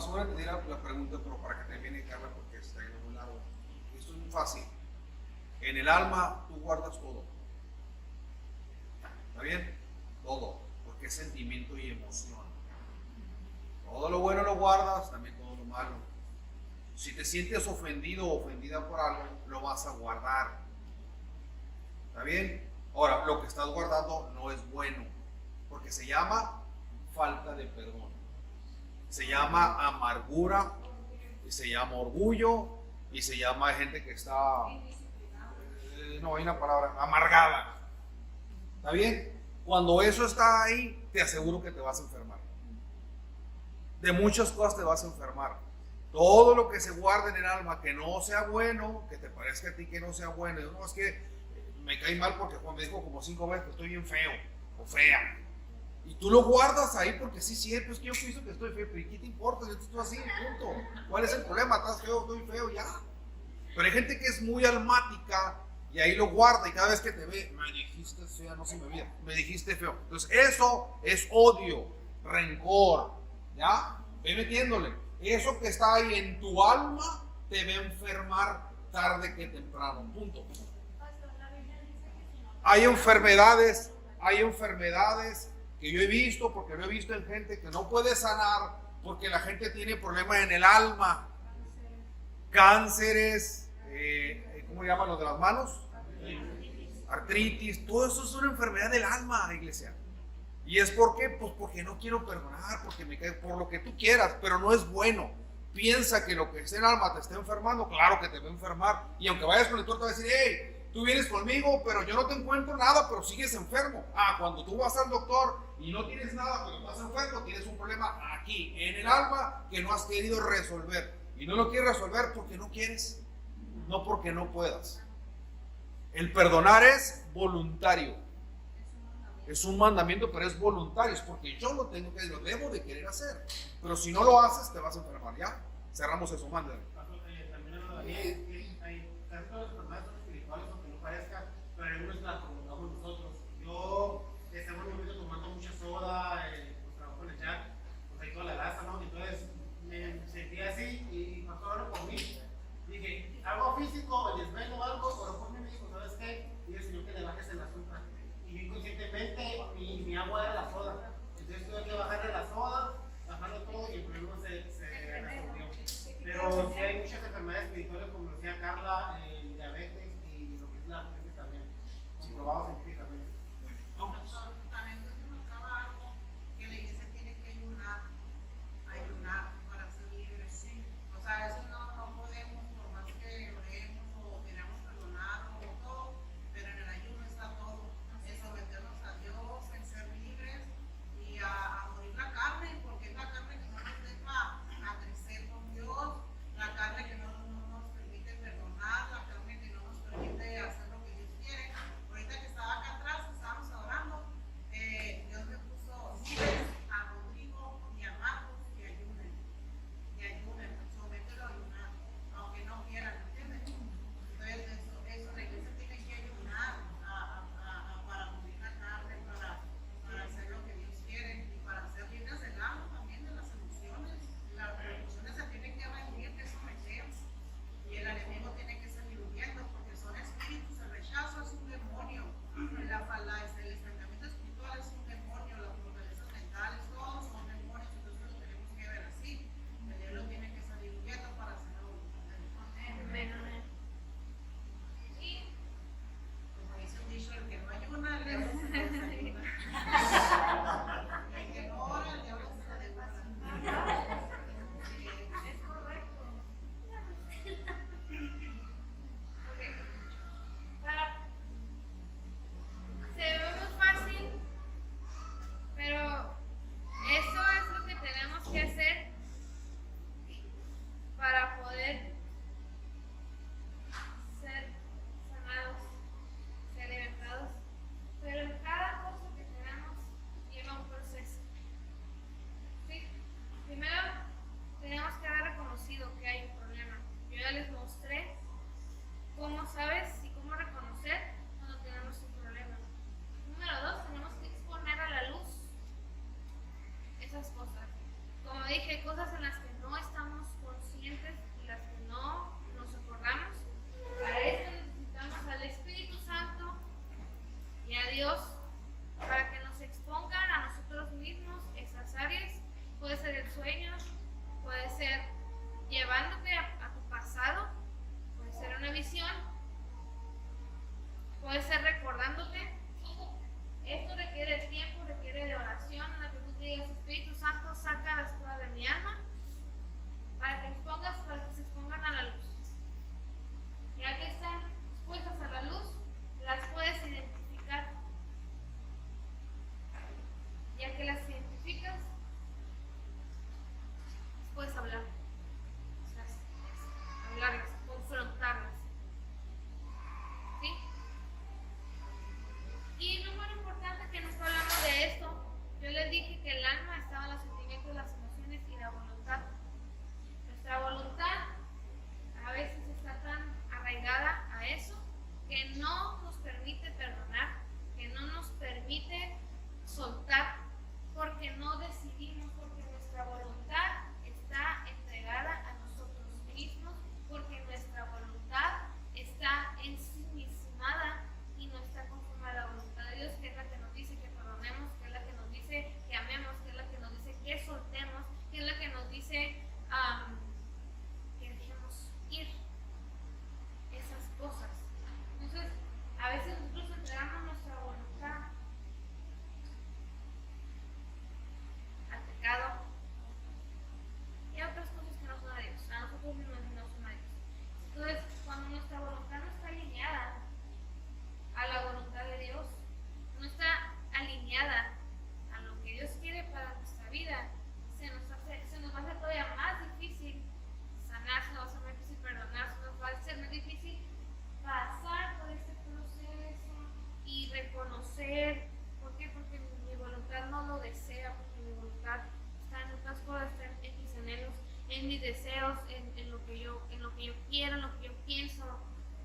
Pastor entendí la pregunta, pero para que termine Carla, porque está en un lado. Esto es muy fácil. En el alma tú guardas todo. ¿Está bien? Todo. Porque es sentimiento y emoción. Todo lo bueno lo guardas, también todo lo malo. Si te sientes ofendido o ofendida por algo, lo vas a guardar. ¿Está bien? Ahora, lo que estás guardando no es bueno, porque se llama falta de perdón. Se llama amargura, y se llama orgullo, y se llama gente que está, no hay una palabra, amargada. ¿Está bien? Cuando eso está ahí, te aseguro que te vas a enfermar. De muchas cosas te vas a enfermar. Todo lo que se guarda en el alma que no sea bueno, que te parezca a ti que no sea bueno, no, es que me cae mal porque Juan me dijo como 5 veces que estoy bien feo o fea. Y tú lo guardas ahí porque sí, cierto, es que yo pienso que estoy feo, pero ¿qué te importa? Yo estoy así, punto. ¿Cuál es el problema? ¿Estás feo? Estoy feo, ya. Pero hay gente que es muy almática y ahí lo guarda y cada vez que te ve, me dijiste fea, no se me olvida, me dijiste feo. Entonces eso es odio, rencor, ¿ya? Ve metiéndole. Eso que está ahí en tu alma te va a enfermar tarde que temprano, punto. Hay enfermedades que yo he visto, porque lo he visto en gente que no puede sanar, porque la gente tiene problemas en el alma, cánceres, ¿cómo llaman los de las manos? Artritis, todo eso es una enfermedad del alma, iglesia. ¿Y es por qué? Pues porque no quiero perdonar, porque me cae, por lo que tú quieras, pero no es bueno. Piensa que lo que está en el alma te está enfermando, claro que te va a enfermar. Y aunque vayas con el doctor te va a decir, hey, tú vienes conmigo, pero yo no te encuentro nada, pero sigues enfermo. Cuando tú vas al doctor y no tienes nada, pero estás enfermo, tienes un problema aquí, en el alma, que no has querido resolver. Y no lo quieres resolver porque no quieres, no porque no puedas. El perdonar es voluntario. Es un mandamiento, pero es voluntario, es porque yo lo debo de querer hacer. Pero si no lo haces, te vas a enfermar. ¿Ya? Cerramos eso, mándale. Hay casi todas las enfermedades son espirituales, aunque no parezca, pero algunos las provocamos nosotros. Yo estaba en un momento tomando mucha soda, pues trabajo en el chat, pues ahí toda la laza, ¿no? Entonces me sentí así y pasó algo por mí. Dije, algo físico, el desvelo o algo, pero por mí me dijo, ¿sabes qué? Y el Señor que le bajes el azúcar. Y inconscientemente mi agua era la soda. Entonces tuve que bajarle la soda, bajarlo todo y el problema se resolvió. Pero sí hay muchas enfermedades espirituales, como decía Carla, el diabetes y lo que es la diabetes también. Comprobado Dios para que nos expongan a nosotros mismos esas áreas. Puede ser el sueño, puede ser llevándote a tu pasado, puede ser una visión, puede ser recordándote. Esto requiere tiempo, requiere de oración, en la que tú te digas, Espíritu Santo, saca la espada de mi alma, para que se expongan a la luz. Ya que están expuestas a la luz, las puedes identificar. Ya que las identificas, puedes hablar. O sea, hablarlas, confrontarlas. ¿Sí? Y lo más importante que nos hablamos de esto, yo les dije que el alma estaba en los sentimientos, las emociones y la voluntad. Nuestra voluntad a veces está tan arraigada a eso que no nos permite perdonar, que no nos permite soltar, porque no decidimos, porque nuestra voluntad está entregada a nosotros mismos, porque nuestra voluntad está ensimismada y no está conforme a la voluntad de Dios, que es la que nos dice que perdonemos, que es la que nos dice que amemos, que es la que nos dice que soltemos, que es la que nos dice que dejemos ir esas cosas. Entonces, a veces nosotros entregamos nuestra voluntad al pecado y a otras cosas que no son a Dios, a nosotros mismos no son a Dios. Entonces, cuando nuestra voluntad no está alineada a la voluntad de Dios, no está alineada a lo que Dios quiere para nuestra vida, se nos va a hacer todavía más difícil sanar, se nos va a hacer más difícil perdonar, se nos va a hacer más difícil pasar por este proceso y reconocer. ¿Por qué? Porque mi voluntad no lo desea, porque mi voluntad está en otras cosas, está en mis anhelos, en mis deseos, en lo que yo quiero, en lo que yo pienso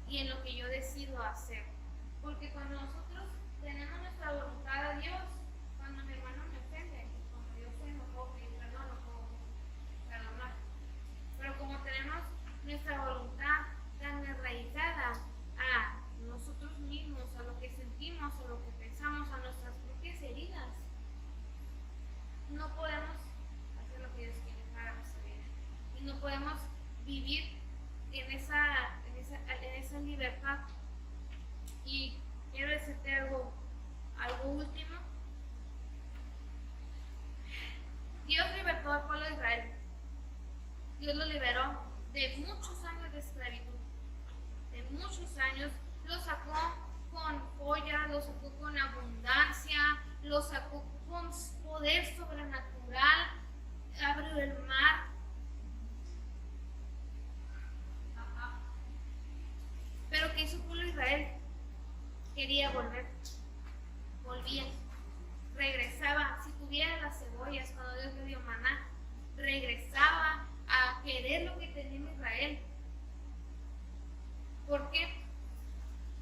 y en lo que yo decido hacer. Porque cuando nosotros tenemos nuestra voluntad a Dios, cuando mi hermano me ofende, cuando yo soy no puedo pedir perdón, no puedo perdonar. Pero como tenemos nuestra voluntad tan arraigada a nosotros mismos, a lo que sentimos, a lo que pensamos, a nuestras propias heridas, no podemos hacer lo que Dios quiere para nuestra vida. Y no podemos vivir en esa libertad. Y quiero decirte algo último. Dios libertó al pueblo de Israel. Dios lo liberó de muchos años de esclavitud. De muchos años. Lo sacó con joya, lo sacó con abundancia, lo sacó con poder sobrenatural, abrió el mar. Pero ¿qué hizo el pueblo de Israel? Quería volver. Volvía. Regresaba. Si tuviera las cebollas cuando Dios le dio maná, regresaba a querer lo que tenía en Israel. ¿Por qué?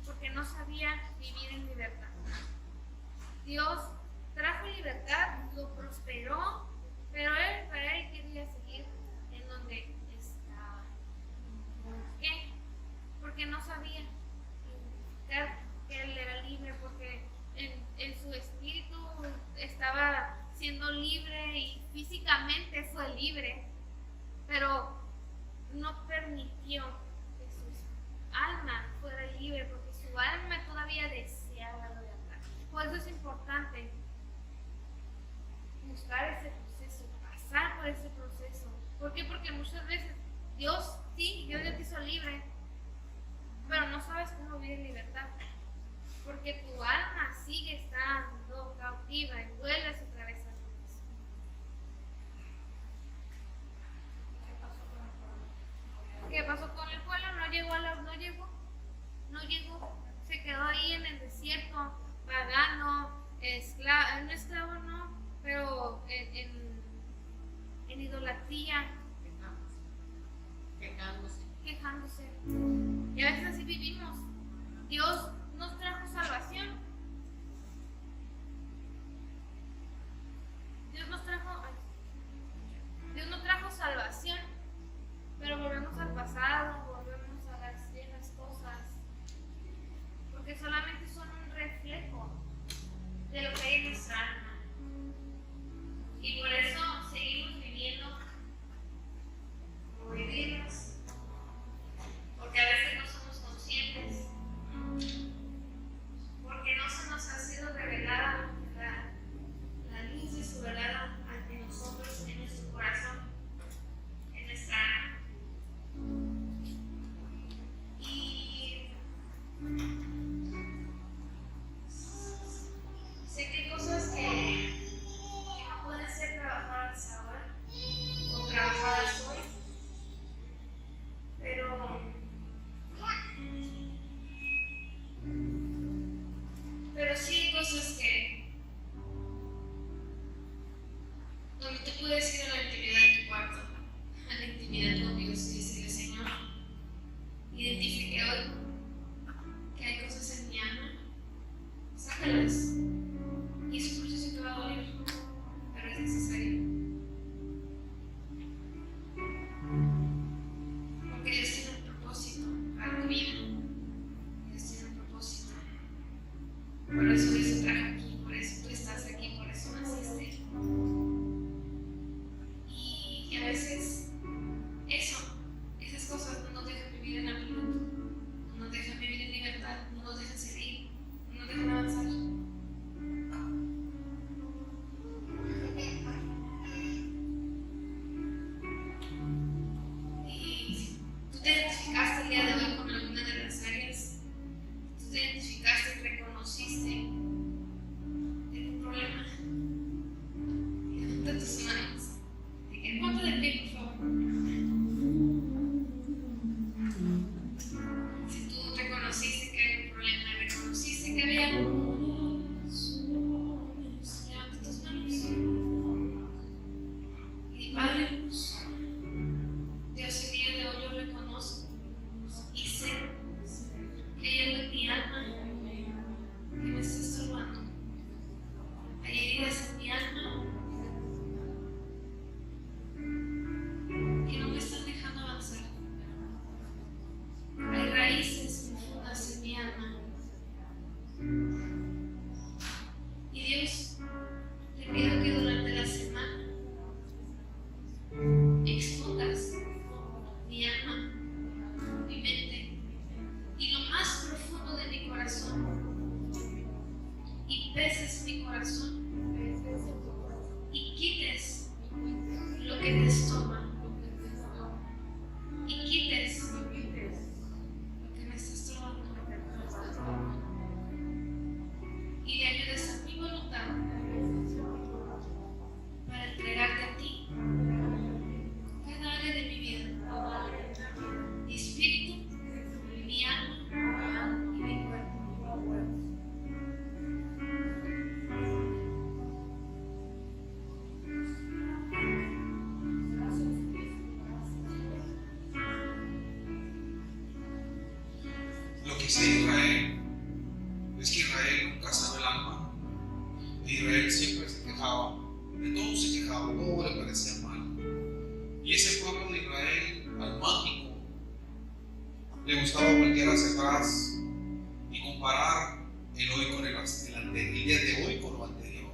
Porque no sabía vivir en libertad. Dios trajo libertad, lo prosperó, pero Israel quería seguir en donde estaba. ¿Por qué? Porque no sabía que él era libre, porque en su espíritu estaba siendo libre y físicamente fue libre, pero no permitió que su alma fuera libre, porque su alma todavía deseaba lo de atrás. Por eso es importante buscar ese proceso, pasar por ese proceso. ¿Por qué? Porque muchas veces Dios ya te hizo libre, pero no sabes cómo vivir en libertad, porque tu alma sigue estando cautiva y vuelves otra vez a Dios. ¿Qué pasó con el pueblo? No llegó, se quedó ahí en el desierto, pagano, esclavo no, pero en idolatría, quejándose. Y a veces así vivimos. Dios nos trajo salvación. Dios nos trajo salvación, pero volvemos al pasado, volvemos a las viejas cosas, porque solamente son un reflejo cosas que donde tú puedes ir a la intimidad de tu cuarto, a la intimidad con Dios y decirle: Señor, identifiqué hoy que hay cosas en mi alma, sácalas. Y es un proceso que va a doler, pero es necesario. Porque Dios tiene un propósito para tu vida. Dios tiene un propósito. Por eso Dios te trajo aquí, por eso tú estás aquí, por eso naciste. Y a veces esas cosas no nos dejan vivir en la plenitud, no nos dejan vivir en libertad, no nos dejan seguir, no nos dejan avanzar. Y tú te identificaste el día de hoy con alguna de las áreas, tú te identificaste y reconociste en un problema. Y levanta tus manos. Y que ponte de pie, por favor. Si tú reconociste que hay un problema, reconociste que había algo, levanta tus manos. Y Padre, Dios, el día de hoy yo reconozco y sé que hay algo en mi alma que me está estorbando. Hay heridas en mi alma que no me están dejando avanzar. Hay raíces profundas en mi alma. Y Dios, te pido que durante la semana expongas mi alma, mi mente y lo más profundo de mi corazón, y peses mi corazón y quites lo que te estorba y quites lo que me está estorbando y le ayudes a mi voluntad para entregarte a ti cada área de mi vida, mi espíritu, mi alma y mi cuerpo. Lo que hizo Israel es que Israel nunca sanó el alma. Israel siempre se quejaba, de todo se quejaba, todo le parecía mal. Y ese pueblo de Israel, almático, le gustaba voltear hacia atrás y comparar el hoy con el día de hoy con lo anterior.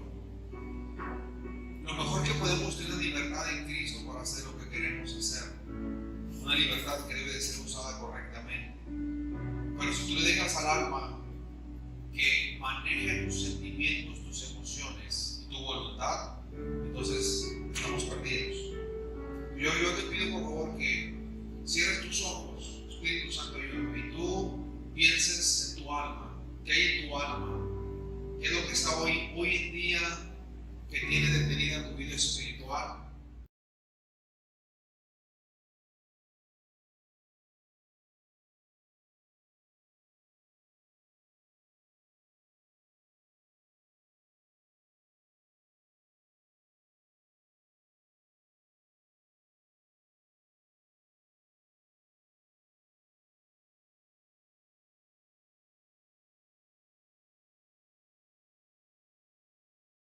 Lo mejor que podemos tener es libertad en Cristo para hacer lo que queremos hacer. Una libertad que debe de ser usada correctamente. Pero si tú le dejas al alma que maneje tus sentimientos, tus emociones y tu voluntad, entonces estamos perdidos. Yo te pido por favor que cierres tus ojos, Espíritu Santo, y tú pienses en tu alma. ¿Qué hay en tu alma? ¿Qué es lo que está hoy en día que tiene detenida tu vida espiritual?